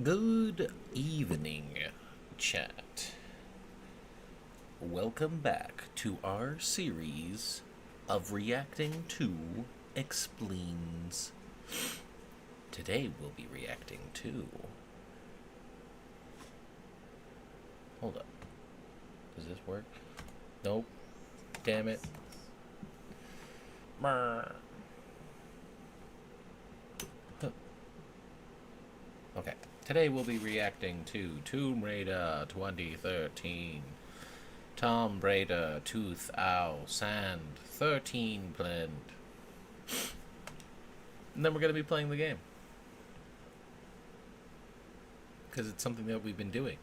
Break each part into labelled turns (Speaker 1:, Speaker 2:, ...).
Speaker 1: Good evening, chat. Welcome back to our series of reacting to Expleened. Today we'll be reacting to... Hold up. Does this work? Nope. Damn it. Brr. Huh. Okay. Today we'll be reacting to Tomb Raider 2013, Tom Bradr, Tooth Owl, Sand, Thurteen, Plend. And then we're going to be playing the game. Because it's something that we've been doing.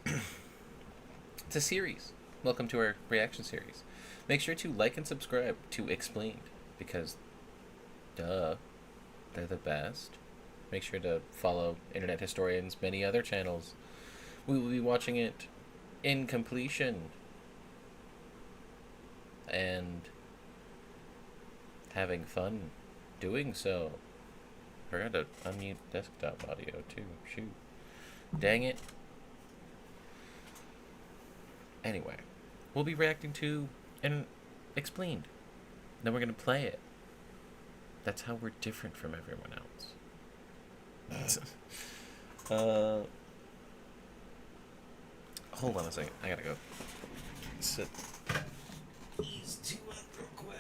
Speaker 1: It's a series. Welcome to our reaction series. Make sure to like and subscribe to Explained, because, duh, they're the best. Make sure to follow Internet Historian's many other channels. We will be watching it in completion and having fun doing so. Forgot to unmute desktop audio too. Shoot. Dang it. Anyway, we'll be reacting to and Explained. Then we're going to play it. That's how we're different from everyone else. Hold on a second. I gotta go sit these two up real quick.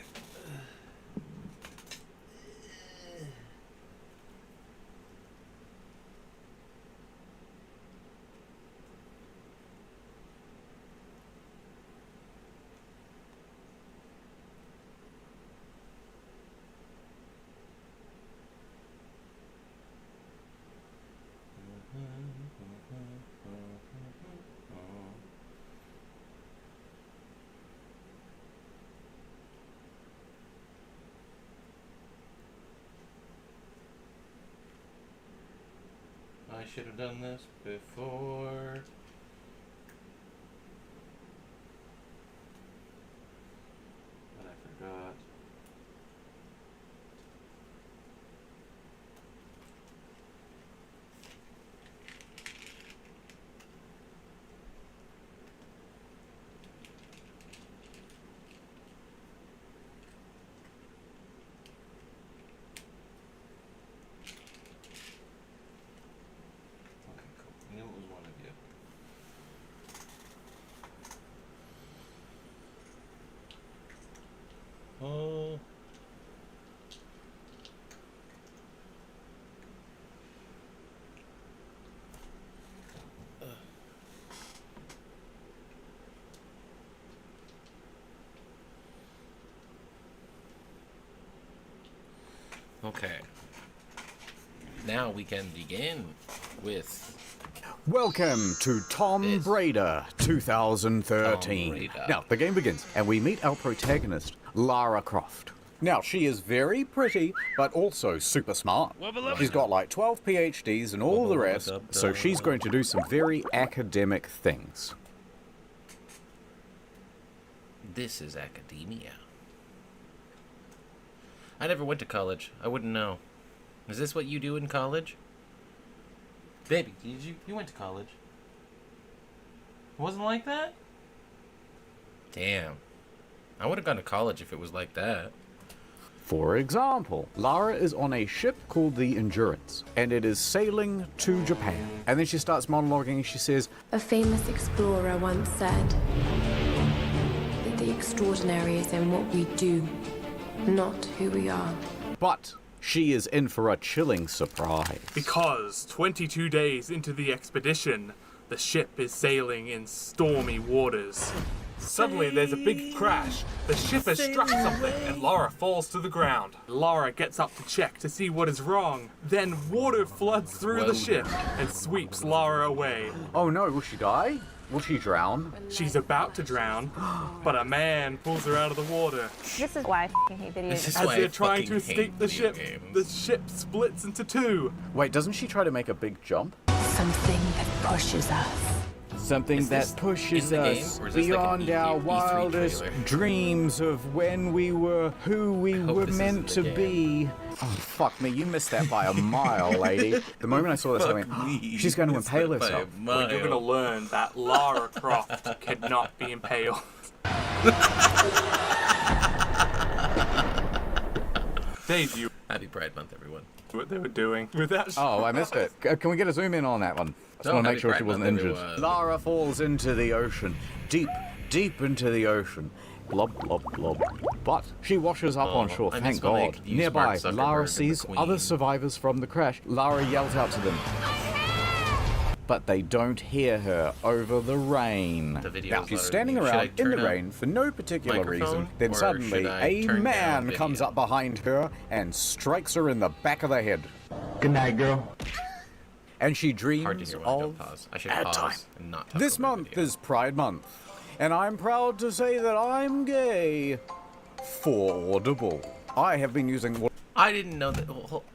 Speaker 1: I should have done this before. But I forgot. Oh. Okay. Now we can begin with...
Speaker 2: Welcome to Tom Bradr 2013. Now, the game begins, and we meet our protagonist, Lara Croft. Now, she is very pretty, but also super smart. She's got like 12 PhDs and all the rest, so she's going to do some very academic things.
Speaker 1: This is academia. I never went to college. I wouldn't know. Is this what you do in college? Baby, you went to college? It wasn't like that? Damn. I would have gone to college if it was like that.
Speaker 2: For example, Lara is on a ship called the Endurance, and it is sailing to Japan. And then she starts monologuing and she says,
Speaker 3: "A famous explorer once said that the extraordinary is in what we do, not who we are."
Speaker 2: But she is in for a chilling surprise.
Speaker 4: Because 22 days into the expedition, the ship is sailing in stormy waters. Suddenly there's a big crash. The ship has struck something and Lara falls to the ground. Lara gets up to check to see what is wrong. Then water floods through the ship and sweeps Lara away.
Speaker 2: Oh no, will she die? Will she drown?
Speaker 4: She's about to drown, but a man pulls her out of the water.
Speaker 5: This is why I f***ing hate video games.
Speaker 4: As they're trying to escape the ship splits into two.
Speaker 2: Wait, doesn't she try to make a big jump?
Speaker 3: Something that pushes us.
Speaker 2: Something
Speaker 1: Is this
Speaker 2: that pushes
Speaker 1: in the game,
Speaker 2: us
Speaker 1: or is this like an
Speaker 2: beyond our
Speaker 1: E3
Speaker 2: wildest
Speaker 1: trailer?
Speaker 2: dreams of when we were who we
Speaker 1: hope
Speaker 2: were
Speaker 1: this
Speaker 2: meant to
Speaker 1: isn't the
Speaker 2: be. Oh, fuck me, you missed that by a mile, lady. The moment I saw this, I went, she's going to impale herself.
Speaker 4: Well, you're going to learn that Lara Croft cannot be impaled. Dave, you
Speaker 1: Happy Pride Month, everyone.
Speaker 4: what they were doing with that.
Speaker 2: Oh, I missed it. Can we get a zoom in on that one? I just want to make sure she wasn't injured. Lara falls into the ocean. Deep, deep into the ocean. Blob, blob, blob. But she washes up on shore,
Speaker 1: I
Speaker 2: thank
Speaker 1: miss when they
Speaker 2: God.
Speaker 1: used
Speaker 2: Nearby,
Speaker 1: Mark Zuckerberg
Speaker 2: Lara
Speaker 1: and the
Speaker 2: sees
Speaker 1: Queen.
Speaker 2: other survivors from the crash. Lara yells out to them. But they don't hear her over the rain.
Speaker 1: The video
Speaker 2: Now,
Speaker 1: is
Speaker 2: she's
Speaker 1: louder
Speaker 2: standing
Speaker 1: than me. Should I
Speaker 2: around in the
Speaker 1: turn up
Speaker 2: rain for no particular
Speaker 1: microphone,
Speaker 2: reason. Then
Speaker 1: or
Speaker 2: suddenly,
Speaker 1: should I
Speaker 2: a
Speaker 1: turn down
Speaker 2: man
Speaker 1: video?
Speaker 2: comes up behind her and strikes her in the back of the head.
Speaker 6: Good night, girl.
Speaker 2: And she
Speaker 1: Hard to
Speaker 2: dreams
Speaker 1: hear when I don't
Speaker 2: of
Speaker 1: pause. I should
Speaker 2: ad
Speaker 1: pause
Speaker 2: time.
Speaker 1: and not talk
Speaker 2: This
Speaker 1: over
Speaker 2: month
Speaker 1: video.
Speaker 2: is Pride Month, and I'm proud to say that I'm gay for Audible. I have been using
Speaker 1: I didn't know that.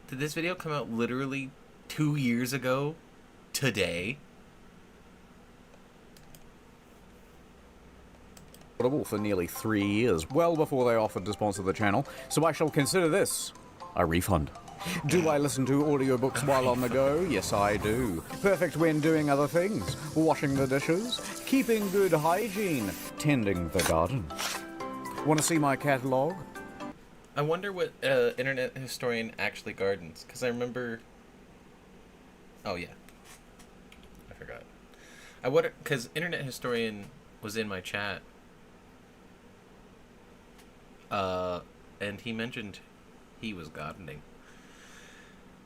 Speaker 1: Did this video come out literally 2 years ago? Today?
Speaker 2: Audible for nearly 3 years, well before they offered to sponsor the channel, so I shall consider this a refund. Do I listen to audiobooks while on the go? Yes, I do. Perfect when doing other things. Washing the dishes, keeping good hygiene, tending the garden. Want to see my catalogue?
Speaker 1: I wonder what internet historian actually gardens. Because I remember... Oh, yeah. I forgot. I wonder... Because internet historian was in my chat. And he mentioned he was gardening.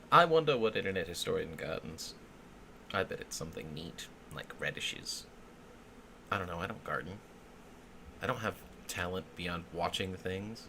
Speaker 1: I wonder what internet historian gardens. I bet it's something neat, like radishes. I don't know, I don't garden. I don't have talent beyond watching things.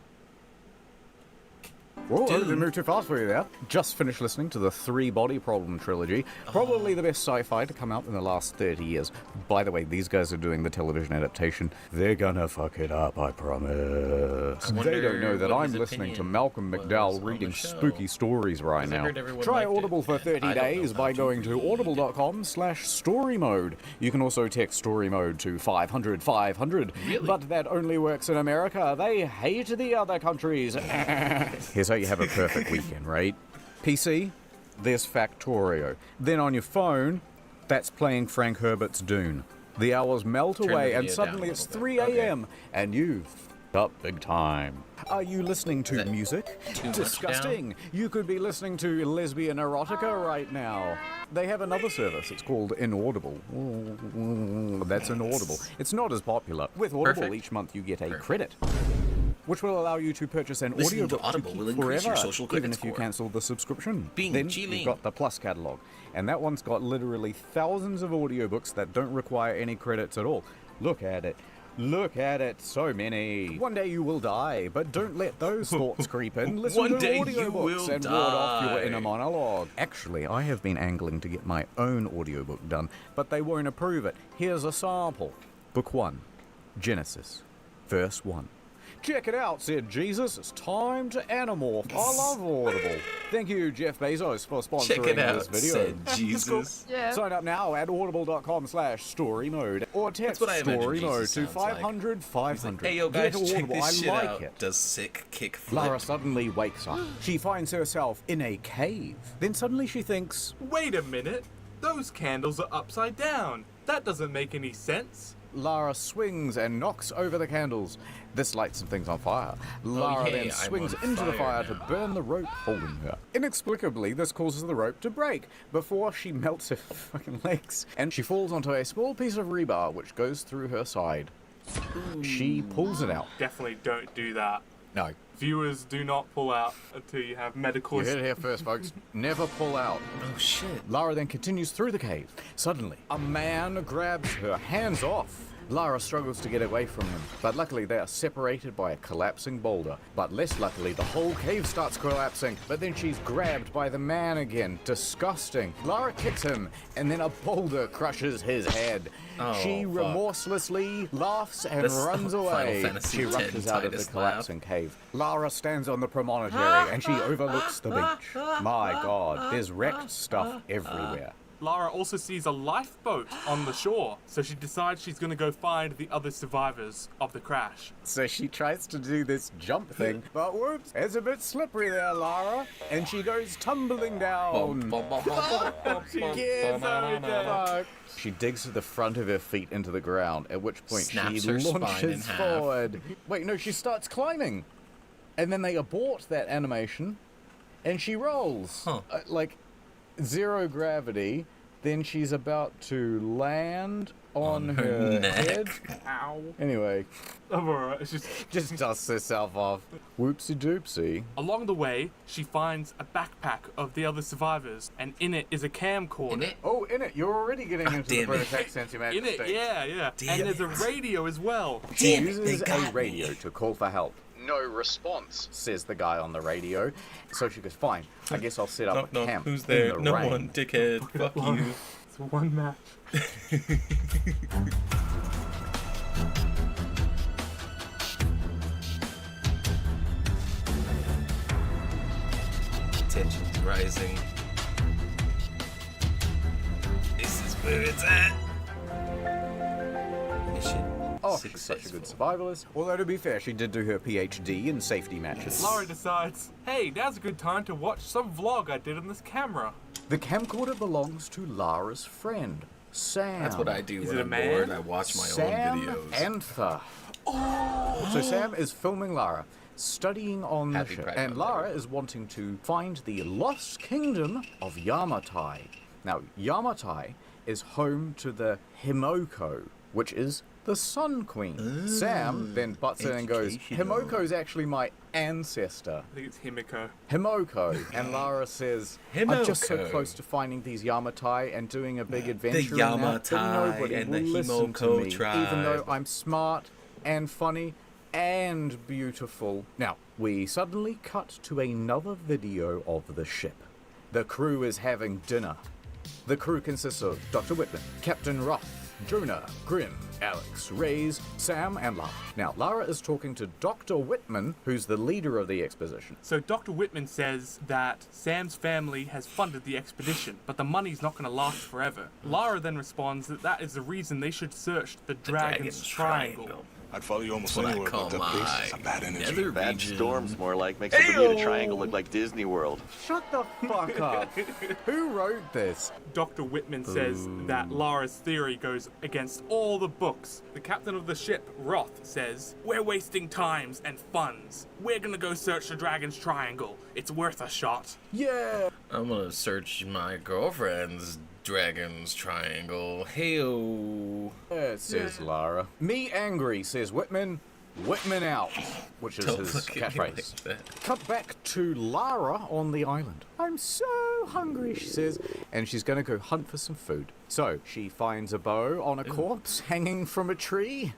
Speaker 2: Whoa, I
Speaker 1: Dude.
Speaker 2: didn't move too fast for you there. Just finished listening to the Three Body Problem trilogy. Probably the best sci-fi to come out in the last 30 years. By the way, these guys are doing the television adaptation. They're gonna fuck it up, I promise.
Speaker 1: I wonder
Speaker 2: They don't know that
Speaker 1: what
Speaker 2: I'm
Speaker 1: his
Speaker 2: listening to
Speaker 1: opinion
Speaker 2: Malcolm
Speaker 1: was
Speaker 2: McDowell
Speaker 1: on the
Speaker 2: reading
Speaker 1: show.
Speaker 2: spooky stories right
Speaker 1: 'Cause I
Speaker 2: now.
Speaker 1: heard everyone
Speaker 2: Try
Speaker 1: liked
Speaker 2: Audible
Speaker 1: it,
Speaker 2: for
Speaker 1: and
Speaker 2: 30
Speaker 1: I don't know
Speaker 2: days
Speaker 1: how
Speaker 2: by
Speaker 1: to
Speaker 2: going to
Speaker 1: read.
Speaker 2: audible.com/storymode. You can also text story mode to 500 500.
Speaker 1: Really?
Speaker 2: But that only works in America. They hate the other countries. Here's how you have a perfect weekend, right? PC, there's Factorio. Then on your phone, that's playing Frank Herbert's Dune. The hours melt
Speaker 1: Turn the
Speaker 2: away, and
Speaker 1: video
Speaker 2: suddenly
Speaker 1: down a
Speaker 2: it's
Speaker 1: little
Speaker 2: 3
Speaker 1: bit.
Speaker 2: a.m., and you've f***ed up big time. Are you listening to
Speaker 1: that
Speaker 2: music?
Speaker 1: too much
Speaker 2: Disgusting. You could be listening to lesbian erotica right now. They have another service. It's called Inaudible. That's Inaudible. It's not as popular. With Audible,
Speaker 1: Perfect.
Speaker 2: each month you get a credit, which will allow you to purchase an
Speaker 1: Listening to
Speaker 2: audiobook to
Speaker 1: Audible
Speaker 2: keep
Speaker 1: will increase
Speaker 2: forever,
Speaker 1: your social
Speaker 2: even
Speaker 1: credit
Speaker 2: if you
Speaker 1: score.
Speaker 2: cancel the subscription.
Speaker 1: Bing,
Speaker 2: Then
Speaker 1: G-Ling.
Speaker 2: you've got the Plus catalog, and that one's got literally thousands of audiobooks that don't require any credits at all. Look at it. Look at it, so many. One day you will die, but don't let those thoughts creep in. Listen
Speaker 1: One
Speaker 2: to
Speaker 1: day you
Speaker 2: audiobooks
Speaker 1: will
Speaker 2: and ward off your
Speaker 1: die.
Speaker 2: inner monologue. Actually, I have been angling to get my own audiobook done, but they won't approve it. Here's a sample. Book 1, Genesis, verse 1. Check it out, said Jesus. It's time to animorph. I love Audible. Thank you, Jeff Bezos, for sponsoring
Speaker 1: Check it
Speaker 2: this
Speaker 1: out,
Speaker 2: video.
Speaker 1: said Jesus.
Speaker 2: Sign up now at audible.com/storymode or text
Speaker 1: what I imagine
Speaker 2: story mode
Speaker 1: Jesus
Speaker 2: to
Speaker 1: sounds like.
Speaker 2: 500 500.
Speaker 1: Hey, yo, guys,
Speaker 2: Get
Speaker 1: check
Speaker 2: Audible.
Speaker 1: this
Speaker 2: I
Speaker 1: shit
Speaker 2: like
Speaker 1: out.
Speaker 2: it.
Speaker 1: Does sick kick flip?
Speaker 2: Lara suddenly wakes up. She finds herself in a cave. Then suddenly she thinks,
Speaker 4: Wait a minute. Those candles are upside down. That doesn't make any sense.
Speaker 2: Lara swings and knocks over the candles. This lights some things on fire. Lara
Speaker 1: yay,
Speaker 2: then
Speaker 1: I'm
Speaker 2: swings
Speaker 1: on
Speaker 2: into the
Speaker 1: fire
Speaker 2: fire to
Speaker 1: now.
Speaker 2: burn the rope holding her. Inexplicably, this causes the rope to break before she melts her fucking legs. And she falls onto a small piece of rebar which goes through her side. She pulls it out.
Speaker 4: Definitely don't do that.
Speaker 2: No.
Speaker 4: Viewers, do not pull out until you have medical.
Speaker 2: You heard it here first, folks. Never pull out.
Speaker 1: Oh, shit.
Speaker 2: Lara then continues through the cave. Suddenly, a man grabs her hands off. Lara struggles to get away from him, but luckily they are separated by a collapsing boulder. But less luckily, the whole cave starts collapsing, but then she's grabbed by the man again. Disgusting. Lara kicks him, and then a boulder crushes his head.
Speaker 1: Oh,
Speaker 2: She
Speaker 1: fuck.
Speaker 2: remorselessly laughs and
Speaker 1: This
Speaker 2: runs
Speaker 1: Final
Speaker 2: away.
Speaker 1: Fantasy
Speaker 2: She
Speaker 1: X
Speaker 2: rushes out of the
Speaker 1: Titus
Speaker 2: collapsing cave. Lara stands on the promontory, and she overlooks the beach. My God, there's wrecked stuff everywhere.
Speaker 4: Lara also sees a lifeboat on the shore, so she decides she's going to go find the other survivors of the crash.
Speaker 2: So she tries to do this jump thing, but whoops, it's a bit slippery there, Lara, and she goes tumbling down. She digs to the front of her feet into the ground, at which point
Speaker 1: Snaps
Speaker 2: she
Speaker 1: her spine in
Speaker 2: launches
Speaker 1: half.
Speaker 2: forward. Wait, no, she starts climbing. And then they abort that animation, and she rolls.
Speaker 1: Huh.
Speaker 2: Like, zero gravity. Then she's about to land on her
Speaker 1: neck.
Speaker 2: head.
Speaker 4: Ow.
Speaker 2: Anyway,
Speaker 4: I'm alright. It's
Speaker 2: just dusts herself off. Whoopsie doopsie.
Speaker 4: Along the way, she finds a backpack of the other survivors, and in it is a camcorder.
Speaker 1: In it?
Speaker 2: Oh, in it. You're already getting into the
Speaker 1: damn it.
Speaker 2: British accent, Your
Speaker 4: In
Speaker 2: Majesty.
Speaker 4: it, yeah.
Speaker 1: Damn
Speaker 4: And there's a
Speaker 1: it.
Speaker 4: radio as well.
Speaker 2: She
Speaker 1: Damn it,
Speaker 2: uses
Speaker 1: they got
Speaker 2: a radio
Speaker 1: me.
Speaker 2: to call for help. No response, says the guy on the radio. So she goes, fine, I guess I'll set up a camp
Speaker 1: Who's
Speaker 2: in
Speaker 1: there?
Speaker 2: the
Speaker 1: No
Speaker 2: rain.
Speaker 1: one, dickhead. Fuck you.
Speaker 4: It's one match.
Speaker 1: Tension's rising. This is where it's at. Mission
Speaker 2: Oh, she's such a good survivalist. Although, to be fair, she did do her PhD in safety matches.
Speaker 4: Lara decides, hey, now's a good time to watch some vlog I did on this camera.
Speaker 2: The camcorder belongs to Lara's friend, Sam.
Speaker 1: That's what I do
Speaker 4: Is
Speaker 1: when
Speaker 4: it a
Speaker 1: I'm
Speaker 4: man?
Speaker 1: bored. I watch my
Speaker 2: Sam
Speaker 1: own videos.
Speaker 2: Anther. Oh! So Sam is filming Lara, studying on
Speaker 1: Happy
Speaker 2: the ship,
Speaker 1: Pride
Speaker 2: and
Speaker 1: Month,
Speaker 2: Lara
Speaker 1: everyone.
Speaker 2: is wanting to find the lost kingdom of Yamatai. Now, Yamatai is home to the Himoko, which is the Sun Queen. Sam then butts in and goes,
Speaker 1: educational.
Speaker 2: Himoko's actually my ancestor.
Speaker 4: I think it's Himiko.
Speaker 2: Himoko. And Lara says, I'm just so
Speaker 1: Himoko.
Speaker 2: close to finding these Yamatai and doing a big adventure in that, but
Speaker 1: Yamatai
Speaker 2: nobody
Speaker 1: and
Speaker 2: will
Speaker 1: the
Speaker 2: listen to
Speaker 1: Himoko
Speaker 2: me,
Speaker 1: tribe.
Speaker 2: even though I'm smart and funny and beautiful. Now, we suddenly cut to another video of the ship. The crew is having dinner. The crew consists of Dr. Whitman, Captain Roth, Jonah, Grim, Alex, Reyes, Sam, and Lara. Now, Lara is talking to Dr. Whitman, who's the leader of the expedition.
Speaker 4: So Dr. Whitman says that Sam's family has funded the expedition, but the money's not going to last forever. Lara then responds that that is the reason they should search the Dragon's Triangle.
Speaker 6: I'd follow you almost
Speaker 1: What I
Speaker 6: anywhere,
Speaker 1: call
Speaker 6: but that place
Speaker 1: my
Speaker 6: is a bad energy.
Speaker 1: nether
Speaker 7: Bad
Speaker 1: region.
Speaker 7: storms, more like, makes the Bermuda Triangle look like Disney World.
Speaker 2: Shut the fuck up. Who wrote this?
Speaker 4: Dr. Whitman says that Lara's theory goes against all the books. The captain of the ship, Roth, says, we're wasting times and funds. We're gonna go search the Dragon's Triangle. It's worth a shot.
Speaker 2: Yeah.
Speaker 1: I'm gonna search my girlfriend's Dragon's Triangle. Heyo.
Speaker 2: Says Lara. Me angry, says Whitman. Whitman out, which is
Speaker 1: Don't
Speaker 2: his
Speaker 1: look at me
Speaker 2: catchphrase.
Speaker 1: like that.
Speaker 2: Cut back to Lara on the island. I'm so hungry, she says, and she's going to go hunt for some food. So she finds a bow on a corpse hanging from a tree,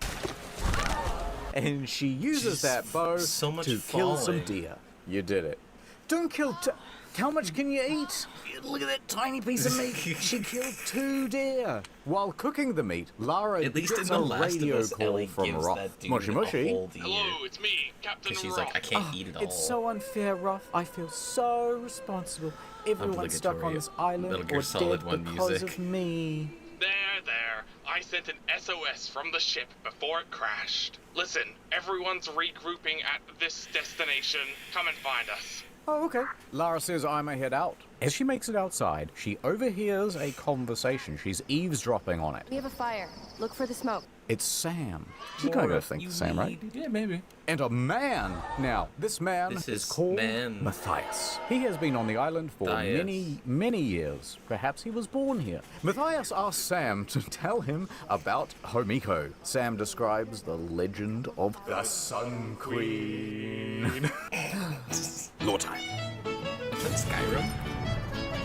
Speaker 2: and she uses
Speaker 1: Jeez,
Speaker 2: that bow
Speaker 1: so much
Speaker 2: to kill some
Speaker 1: falling.
Speaker 2: deer. You did it. Don't kill. How much can you eat? Look at that tiny piece of meat. She killed 2 deer. While cooking the meat, Lara
Speaker 1: At least in
Speaker 2: gets
Speaker 1: The
Speaker 2: a
Speaker 1: Last of
Speaker 2: radio
Speaker 1: Us,
Speaker 2: call
Speaker 1: Ellie
Speaker 2: from
Speaker 1: gives
Speaker 2: Roth.
Speaker 1: that dude
Speaker 2: Mushy
Speaker 1: a
Speaker 2: mushy.
Speaker 1: whole deer.
Speaker 8: It's me, Captain
Speaker 1: Because she's
Speaker 8: Roth.
Speaker 1: like, I can't eat it all.
Speaker 2: It's so unfair, Ruff. I feel so responsible. Everyone's stuck on this island
Speaker 1: Metal
Speaker 2: or
Speaker 1: Gear Solid
Speaker 2: dead
Speaker 1: 1
Speaker 2: because
Speaker 1: music.
Speaker 2: of me.
Speaker 8: There. I sent an SOS from the ship before it crashed. Listen, everyone's regrouping at this destination. Come and find us.
Speaker 2: Oh, okay. Lara says I may head out. As she makes it outside, she overhears a conversation. She's eavesdropping on it.
Speaker 9: We have a fire. Look for the smoke.
Speaker 2: It's Sam. She's gonna go think Sam, right?
Speaker 4: Yeah, maybe.
Speaker 2: And a man. Now, this man
Speaker 1: This
Speaker 2: is
Speaker 1: is
Speaker 2: called
Speaker 1: man.
Speaker 2: Matthias. He has been on the island for
Speaker 1: Matthias.
Speaker 2: many years. Perhaps he was born here. Matthias asks Sam to tell him about Homiko. Sam describes the legend of the Sun Queen. Lord time.
Speaker 1: Skyrim?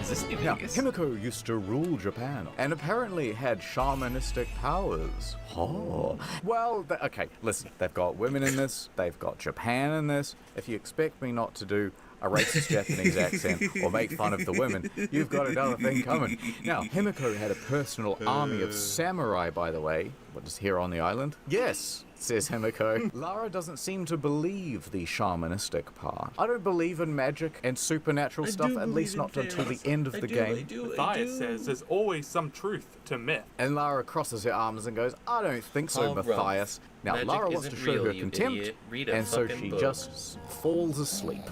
Speaker 1: Is this New
Speaker 2: Now,
Speaker 1: Vegas?
Speaker 2: Himiko used to rule Japan and apparently had shamanistic powers. Oh. Well, okay, listen, they've got women in this, they've got Japan in this. If you expect me not to do a racist Japanese accent or make fun of the women, you've got another thing coming. Now, Himiko had a personal army of samurai, by the way. What is here on the island? Yes, says Himiko. Lara doesn't seem to believe the shamanistic part. I don't believe in magic and supernatural stuff, at least not until the end of the game.
Speaker 4: Matthias says there's always some truth to myth.
Speaker 2: And Lara crosses her arms and goes, I don't think so, Matthias. Now,
Speaker 1: Magic
Speaker 2: Lara wants to
Speaker 1: isn't
Speaker 2: show
Speaker 1: real,
Speaker 2: her
Speaker 1: you
Speaker 2: contempt,
Speaker 1: idiot. Read a
Speaker 2: and so
Speaker 1: fucking
Speaker 2: she
Speaker 1: book.
Speaker 2: just falls asleep.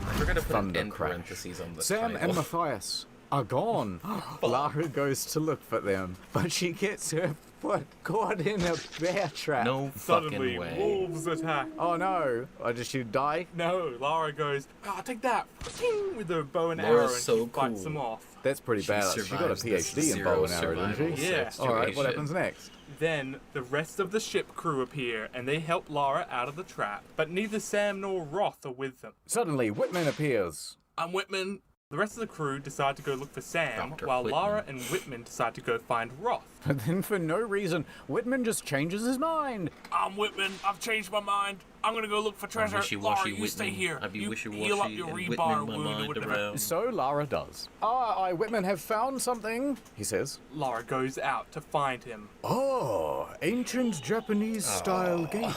Speaker 1: I forgot to put
Speaker 2: Thunder
Speaker 1: an end
Speaker 2: crash.
Speaker 1: parentheses on the
Speaker 2: Sam
Speaker 1: title.
Speaker 2: and Matthias are gone. Lara goes to look for them, but she gets her foot caught in a bear trap.
Speaker 1: No
Speaker 4: Suddenly,
Speaker 1: fucking way.
Speaker 4: wolves attack.
Speaker 2: Oh no! Did she die?
Speaker 4: No, Lara goes, take that, with her bow and
Speaker 1: Laura's
Speaker 4: arrow, and
Speaker 1: so
Speaker 4: she fights
Speaker 1: cool.
Speaker 4: them off.
Speaker 2: That's pretty
Speaker 1: She
Speaker 2: badass. She got a
Speaker 1: survives this
Speaker 2: PhD in bow and arrow,
Speaker 1: zero
Speaker 2: didn't she?
Speaker 4: Yeah.
Speaker 1: survival
Speaker 2: Alright, what
Speaker 1: situation.
Speaker 2: happens next?
Speaker 4: Then the rest of the ship crew appear, and they help Lara out of the trap, but neither Sam nor Roth are with them.
Speaker 2: Suddenly, Whitman appears.
Speaker 4: I'm Whitman. The rest of the crew decide to go look for Sam,
Speaker 1: Dr.
Speaker 4: while
Speaker 1: Whitman.
Speaker 4: Lara and Whitman decide to go find Roth.
Speaker 2: But then, for no reason, Whitman just changes his mind.
Speaker 4: I'm Whitman. I've changed my mind. I'm gonna go look for treasure.
Speaker 1: wishy-washy
Speaker 4: Lara, you stay
Speaker 1: Whitman.
Speaker 4: here.
Speaker 1: I'd be
Speaker 4: You
Speaker 1: wishy-washy
Speaker 4: heal up your
Speaker 1: and
Speaker 4: rebar
Speaker 1: Whitman my
Speaker 4: wound or
Speaker 1: mind
Speaker 4: whatever.
Speaker 1: around.
Speaker 2: So Lara does. I, Whitman, have found something, he says.
Speaker 4: Lara goes out to find him.
Speaker 2: Oh, ancient Japanese-style gate,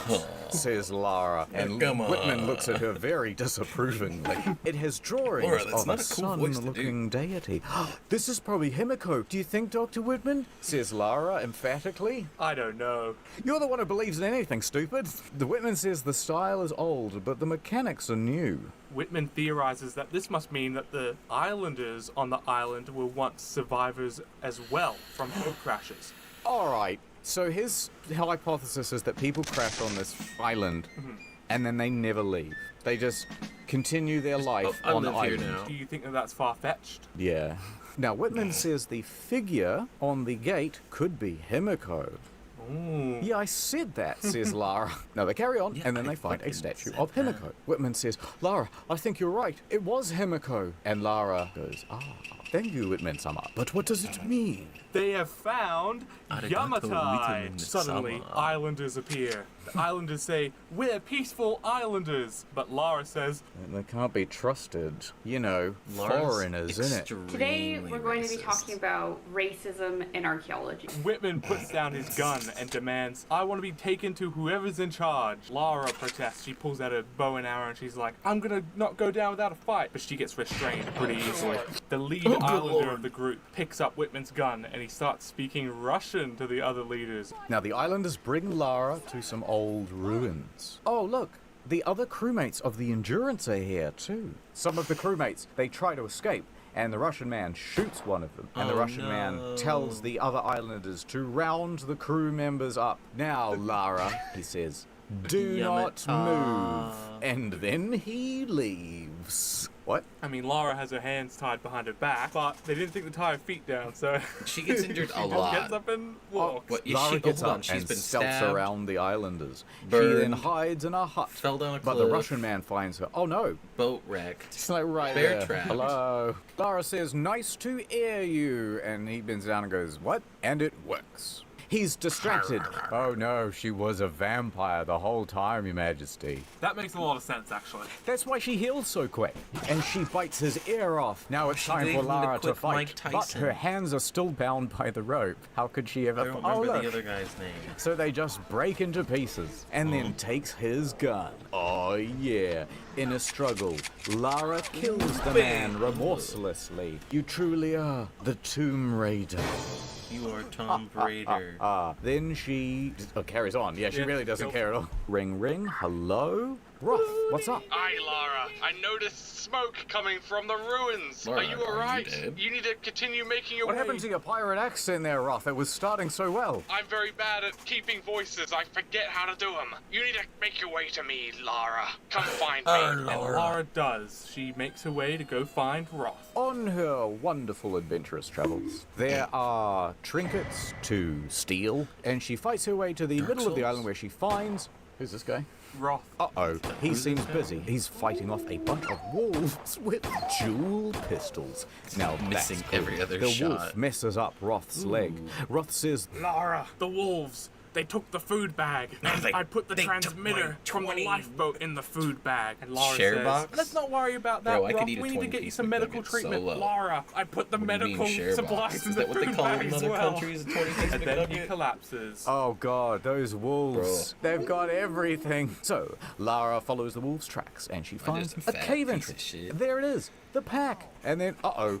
Speaker 2: says Lara, and
Speaker 1: Come on.
Speaker 2: Whitman looks at her very disapprovingly. It has drawings
Speaker 1: Laura, that's
Speaker 2: of a
Speaker 1: not a cool voice to do.
Speaker 2: sun-looking deity. This is probably Himiko. Do you think, Dr. Whitman? Says Lara emphatically.
Speaker 4: I don't know.
Speaker 2: You're the one who believes in anything, stupid. The Whitman says the style is old, but the mechanics are new.
Speaker 4: Whitman theorizes that this must mean that the islanders on the island were once survivors as well from boat crashes.
Speaker 2: All right, so his hypothesis is that people crash on this island, and then they never leave. They just continue their life
Speaker 1: I
Speaker 2: on the
Speaker 1: live here
Speaker 2: island.
Speaker 1: now.
Speaker 4: Do you think that that's far-fetched?
Speaker 2: Yeah. Now, Whitman says the figure on the gate could be Himiko.
Speaker 4: Ooh.
Speaker 2: Yeah, I said that, says Lara. Now they carry on, and then they find a statue of Himiko. Whitman says, Lara, I think you're right. It was Himiko. And Lara goes, thank you, Whitman-sama. But what does it mean?
Speaker 4: They have found
Speaker 1: Arigato,
Speaker 4: Yamatai.
Speaker 1: Whitman-sama.
Speaker 4: Suddenly, islanders appear. The islanders say, we're peaceful islanders. But Lara says,
Speaker 2: They can't be trusted. You know,
Speaker 1: Laura's
Speaker 2: foreigners, innit?
Speaker 6: Today, we're going to be
Speaker 1: racist.
Speaker 6: talking about racism and archaeology.
Speaker 4: Whitman puts down his gun and demands, I want to be taken to whoever's in charge. Lara protests. She pulls out a bow and arrow and she's like, I'm gonna not go down without a fight. But she gets restrained pretty easily. The lead islander of the group picks up Whitman's gun and he starts speaking Russian to the other leaders.
Speaker 2: Now, the islanders bring Lara to some old ruins. Oh, look. The other crewmates of the Endurance are here, too. Some of the crewmates, they try to escape, and the Russian man shoots one of them. And the Russian man tells the other islanders to round the crew members up. Now, Lara, he says, do not move. And then he leaves. What?
Speaker 4: I mean, Lara has her hands tied behind her back, but they didn't think to tie her feet down, so
Speaker 1: She gets injured a
Speaker 4: she just
Speaker 1: lot.
Speaker 4: gets up and walks.
Speaker 1: What?
Speaker 2: Lara gets
Speaker 1: hold on,
Speaker 2: up
Speaker 1: she's
Speaker 2: and
Speaker 1: been
Speaker 2: stealths
Speaker 1: stabbed,
Speaker 2: around the islanders. She
Speaker 1: burned,
Speaker 2: then hides in a hut.
Speaker 1: fell down a
Speaker 2: But
Speaker 1: cliff,
Speaker 2: the Russian man finds her. Oh no,
Speaker 1: boat wrecked.
Speaker 2: it's like right
Speaker 1: Bear
Speaker 2: there.
Speaker 1: trapped.
Speaker 2: Hello. Lara says, nice to air you. And he bends down and goes, what? And it works. He's distracted. Oh no, she was a vampire the whole time, Your Majesty.
Speaker 4: That makes a lot of sense, actually.
Speaker 2: That's why she heals so quick. And she bites his ear off. Now it's
Speaker 1: She
Speaker 2: time
Speaker 1: gave
Speaker 2: for
Speaker 1: him the
Speaker 2: Lara to
Speaker 1: quick
Speaker 2: fight.
Speaker 1: Mike
Speaker 2: But
Speaker 1: Tyson.
Speaker 2: her hands are still bound by the rope. How could she ever...
Speaker 1: I don't
Speaker 2: Oh,
Speaker 1: remember
Speaker 2: look.
Speaker 1: the other guy's name.
Speaker 2: So they just break into pieces and then takes his gun. Oh yeah. In a struggle, Lara kills the man remorselessly. You truly are the Tomb Raider.
Speaker 1: You are Tom Raider.
Speaker 2: Then she carries on. Yeah, she really doesn't care at all. Ring, ring. Hello? Roth, what's up?
Speaker 8: Aye, Lara. I noticed smoke coming from the ruins.
Speaker 1: Lara,
Speaker 8: are you
Speaker 1: are you
Speaker 8: alright?
Speaker 1: dead?
Speaker 8: You need to continue making your
Speaker 2: What
Speaker 8: way.
Speaker 2: happened to your pirate accent there, Roth? It was starting so well.
Speaker 8: I'm very bad at keeping voices. I forget how to do them. You need to make your way to me, Lara. Come find me.
Speaker 4: And Lara does. She makes her way to go find Roth.
Speaker 2: On her wonderful adventurous travels, there are trinkets to steal, and she fights her way to the middle of the
Speaker 1: Souls?
Speaker 2: island where she finds... Who's this guy?
Speaker 4: Roth.
Speaker 2: Uh-oh, he seems busy. He's fighting off a bunch of wolves with dual pistols. Now, that's
Speaker 1: Missing
Speaker 2: cool.
Speaker 1: every other
Speaker 2: the
Speaker 1: shot.
Speaker 2: wolf messes up Roth's leg. Roth says,
Speaker 4: Lara, the wolves. They took the food bag. I put the transmitter from the lifeboat in the food bag. And Lara
Speaker 1: Share
Speaker 4: says,
Speaker 1: box?
Speaker 4: let's not worry about that,
Speaker 1: Bro, I could
Speaker 4: Roth.
Speaker 1: eat a
Speaker 4: We need to
Speaker 1: 20
Speaker 4: get you
Speaker 1: piece
Speaker 4: some medical
Speaker 1: McNugget
Speaker 4: treatment.
Speaker 1: solo.
Speaker 4: Lara, I put the
Speaker 1: What do you mean,
Speaker 4: medical
Speaker 1: share
Speaker 4: supplies
Speaker 1: box?
Speaker 4: in
Speaker 1: Is
Speaker 4: the
Speaker 1: that what they
Speaker 4: food
Speaker 1: call it
Speaker 4: bag
Speaker 1: in
Speaker 4: as
Speaker 1: other
Speaker 4: well.
Speaker 1: countries? A 20 piece
Speaker 4: And then he
Speaker 1: McNugget?
Speaker 4: collapses.
Speaker 2: Oh god, those wolves. They've got everything. So, Lara follows the wolves' tracks and she finds
Speaker 1: just
Speaker 2: a
Speaker 1: a fat
Speaker 2: cave
Speaker 1: piece
Speaker 2: entrance.
Speaker 1: of shit.
Speaker 2: There it is, the pack. And then,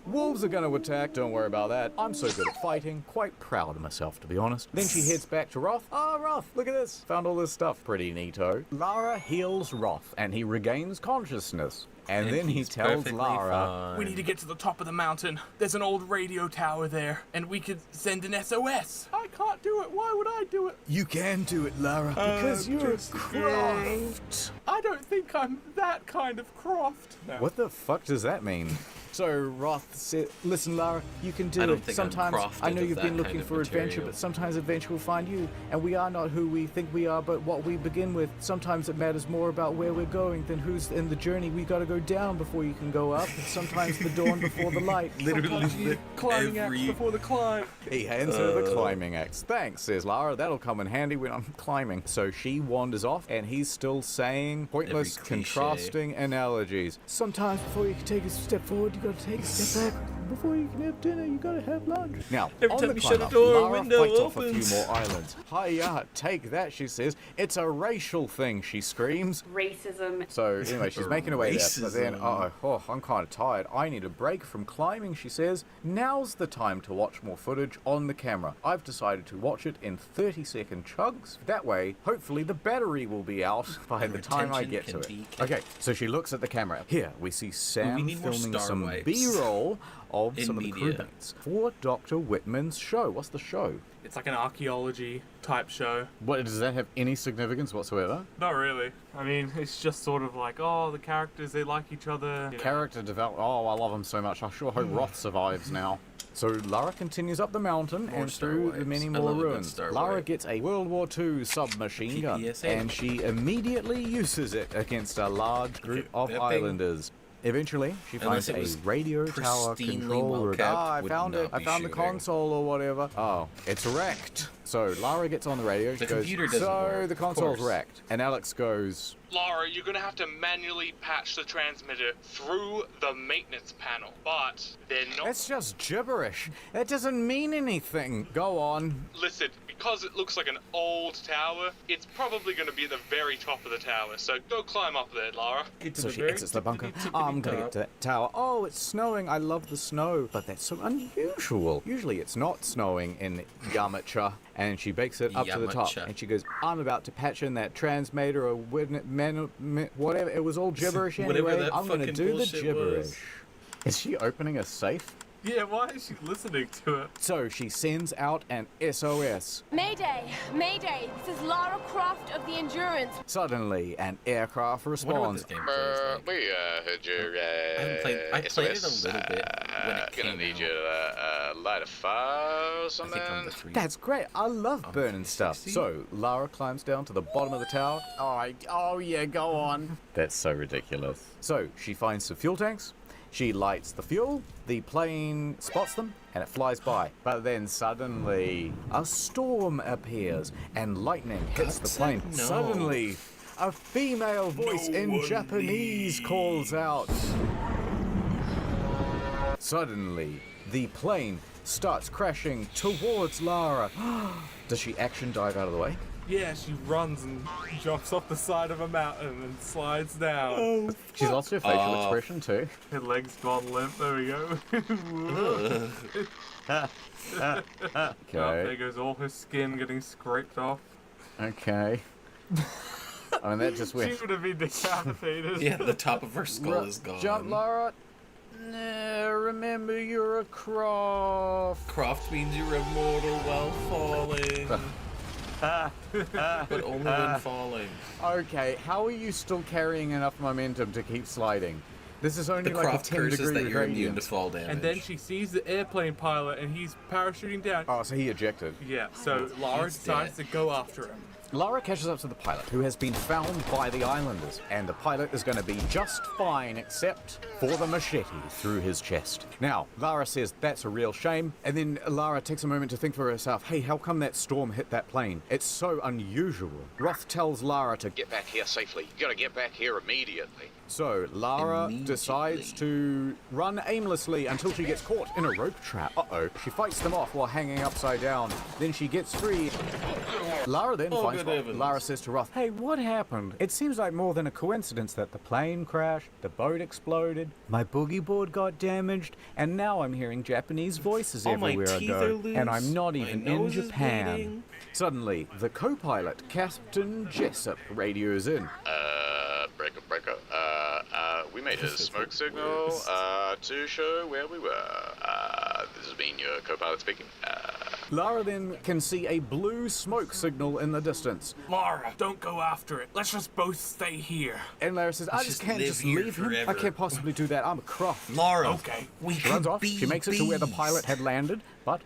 Speaker 2: wolves are gonna attack, don't worry about that. I'm so good at fighting, quite proud of myself to be honest. Then she heads back to Roth. Roth, look at this. Found all this stuff, pretty neato. Lara heals Roth and he regains consciousness. And then he tells Lara,
Speaker 4: we need to get to the top of the mountain. There's an old radio tower there, and we could send an SOS. I can't do it. Why would I do it?
Speaker 2: you can do it, Lara, because you're a Croft.
Speaker 4: I don't think I'm that kind of Croft. No.
Speaker 2: What the fuck does that mean? So Roth said, listen, Lara, you can
Speaker 1: I
Speaker 2: do
Speaker 1: don't
Speaker 2: it.
Speaker 1: think I'm
Speaker 2: Sometimes,
Speaker 1: crofted
Speaker 2: I know
Speaker 1: of
Speaker 2: you've
Speaker 1: that
Speaker 2: been
Speaker 1: kind
Speaker 2: looking
Speaker 1: of
Speaker 2: for adventure,
Speaker 1: material.
Speaker 2: but sometimes adventure will find you. And we are not who we think we are, but what we begin with. Sometimes it matters more about where we're going than who's in the journey. We gotta go down before you can go up. Sometimes the dawn before the light.
Speaker 1: Literally
Speaker 4: Climbing axe before the climb.
Speaker 2: He hands her the climbing axe. Thanks, says Lara. That'll come in handy when I'm climbing. So she wanders off, and he's still saying pointless,
Speaker 1: Every cliche.
Speaker 2: contrasting analogies. Sometimes before you can take a step forward, you gotta take a step back. Before you can have dinner, you gotta have lunch. Now,
Speaker 1: Every
Speaker 2: on
Speaker 1: time
Speaker 2: the
Speaker 1: you
Speaker 2: climb
Speaker 1: shut a
Speaker 2: up,
Speaker 1: door,
Speaker 2: Lara
Speaker 1: window
Speaker 2: fights off a
Speaker 1: opens.
Speaker 2: few more islands. Hiya, take that, she says. It's a racial thing, she screams.
Speaker 6: Racism.
Speaker 2: So anyway, she's making her way there, but then,
Speaker 1: Racism.
Speaker 2: I'm kind of tired. I need a break from climbing, she says. Now's the time to watch more footage on the camera. I've decided to watch it in 30-second chunks. That way, hopefully the battery will be out by the time I
Speaker 1: retention
Speaker 2: get to
Speaker 1: can
Speaker 2: it.
Speaker 1: be kept.
Speaker 2: Okay, so she looks at the camera. Here, we see Sam
Speaker 1: need more
Speaker 2: filming
Speaker 1: star
Speaker 2: some
Speaker 1: wipes.
Speaker 2: B-roll of
Speaker 1: In
Speaker 2: some of the
Speaker 1: media.
Speaker 2: crewmates for Dr. Whitman's show. What's the show?
Speaker 4: It's like an archaeology type show.
Speaker 2: What, does that have any significance whatsoever?
Speaker 4: Not really. I mean, it's just sort of like, oh, the characters, they like each other. You know.
Speaker 2: Character development. Oh, I love him so much. I sure hope Roth survives now. So Lara continues up the mountain
Speaker 1: More
Speaker 2: and
Speaker 1: star
Speaker 2: through the
Speaker 1: wipes.
Speaker 2: many
Speaker 1: I
Speaker 2: more
Speaker 1: love a good
Speaker 2: ruins.
Speaker 1: star
Speaker 2: Lara
Speaker 1: wipe.
Speaker 2: gets a World War II submachine gun,
Speaker 1: PPSA.
Speaker 2: and she immediately uses it against a large group of
Speaker 1: that thing-
Speaker 2: islanders. Eventually, she
Speaker 1: Unless
Speaker 2: finds
Speaker 1: it
Speaker 2: a
Speaker 1: was
Speaker 2: radio tower
Speaker 1: pristinely
Speaker 2: control room.
Speaker 1: well-kept,
Speaker 2: I
Speaker 1: would
Speaker 2: found it.
Speaker 1: not
Speaker 2: I
Speaker 1: be
Speaker 2: found the
Speaker 1: shooting.
Speaker 2: console or whatever. Oh, it's wrecked. So Lara gets on the radio. She
Speaker 1: The
Speaker 2: goes,
Speaker 1: computer doesn't
Speaker 2: so
Speaker 1: work,
Speaker 2: the
Speaker 1: of
Speaker 2: console's
Speaker 1: course."
Speaker 2: wrecked. And Alex goes,
Speaker 8: Lara, you're gonna have to manually patch the transmitter through the maintenance panel, but they're not.
Speaker 2: that's just gibberish. That doesn't mean anything. Go on.
Speaker 8: Listen, because it looks like an old tower, it's probably gonna be at the very top of the tower, so go climb up there, Lara.
Speaker 2: So she exits the bunker. I'm gonna get to that tower. Oh, it's snowing. I love the snow. But that's so unusual. Usually it's not snowing in Yamacha. And she bakes it up to the top.
Speaker 1: Yamacha.
Speaker 2: And she goes, I'm about to patch in that transmitter or whatever. It was all gibberish
Speaker 1: Whatever
Speaker 2: anyway.
Speaker 1: that
Speaker 2: I'm gonna
Speaker 1: fucking
Speaker 2: do the
Speaker 1: bullshit
Speaker 2: gibberish.
Speaker 1: was.
Speaker 2: Is she opening a safe?
Speaker 4: Yeah, why is she listening to it?
Speaker 2: So she sends out an SOS.
Speaker 9: Mayday! Mayday! This is Lara Croft of the Endurance.
Speaker 2: Suddenly, an aircraft
Speaker 1: I wonder what this
Speaker 2: responds.
Speaker 1: game plays like.
Speaker 7: We heard your
Speaker 1: I haven't played. I played it a
Speaker 7: SOS.
Speaker 1: little bit when it came
Speaker 7: Gonna need
Speaker 1: out.
Speaker 7: you to light a fire or
Speaker 1: I
Speaker 7: something.
Speaker 1: think on the 3.
Speaker 2: That's great. I love burning stuff.
Speaker 1: 360?
Speaker 2: So Lara climbs down to the bottom of the tower. Oh yeah, go on. That's so ridiculous. So she finds some fuel tanks. She lights the fuel. The plane spots them and it flies by. But then suddenly a storm appears and lightning hits the plane.
Speaker 1: no.
Speaker 2: Suddenly a female voice in Japanese calls out. Suddenly the plane starts crashing towards Lara. Does she action dive out of the way?
Speaker 4: Yeah, she runs and jumps off the side of a mountain and slides down.
Speaker 2: She's lost her facial expression too.
Speaker 4: Her legs gone limp. There we go. Oh, there
Speaker 2: Okay.
Speaker 4: goes all her skin getting scraped off.
Speaker 2: Okay. I mean, that just
Speaker 4: She
Speaker 2: went.
Speaker 4: would have been decapitated.
Speaker 1: Yeah, the top of her skull is gone.
Speaker 2: Jump, Lara. Nah, remember you're a Croft.
Speaker 1: Croft means you're immortal while falling. But only when falling.
Speaker 2: Okay, how are you still carrying enough momentum to keep sliding? This is only
Speaker 1: The
Speaker 2: like a
Speaker 1: Croft
Speaker 2: 10
Speaker 1: curse is
Speaker 2: degree
Speaker 1: that you're immune to
Speaker 2: gradient.
Speaker 1: fall damage.
Speaker 4: And then she sees the airplane pilot and he's parachuting down.
Speaker 2: Oh, so he ejected.
Speaker 4: Yeah, so Lara
Speaker 1: He's
Speaker 4: decides
Speaker 1: dead.
Speaker 4: to go after him.
Speaker 2: Lara catches up to the pilot, who has been found by the islanders, and the pilot is going to be just fine except for the machete through his chest. Now, Lara says that's a real shame, and then Lara takes a moment to think for herself, hey, how come that storm hit that plane? It's so unusual. Roth tells Lara to
Speaker 7: Get back here safely. You gotta get back here immediately.
Speaker 2: So, Lara decides to run aimlessly until she gets caught in a rope trap. Uh-oh. She fights them off while hanging upside down. Then she gets free. Lara then finds Roth. Lara says to Roth, hey, what happened? It seems like more than a coincidence that the plane crashed, the boat exploded, my boogie board got damaged, and now I'm hearing Japanese voices everywhere I go. And I'm not even in Japan. Suddenly, the co-pilot, Captain Jessup, radios in.
Speaker 7: Breaker. We made a smoke signal, to show where we were. This has been your co-pilot speaking.
Speaker 2: Lara then can see a blue smoke signal in the distance.
Speaker 4: Lara, don't go after it. Let's just both stay here.
Speaker 2: And Lara says, I just can't just leave him. I can't possibly do that. I'm a Croft.
Speaker 1: Laura,
Speaker 4: Okay.
Speaker 2: She runs off. She makes it to where the pilot had landed, but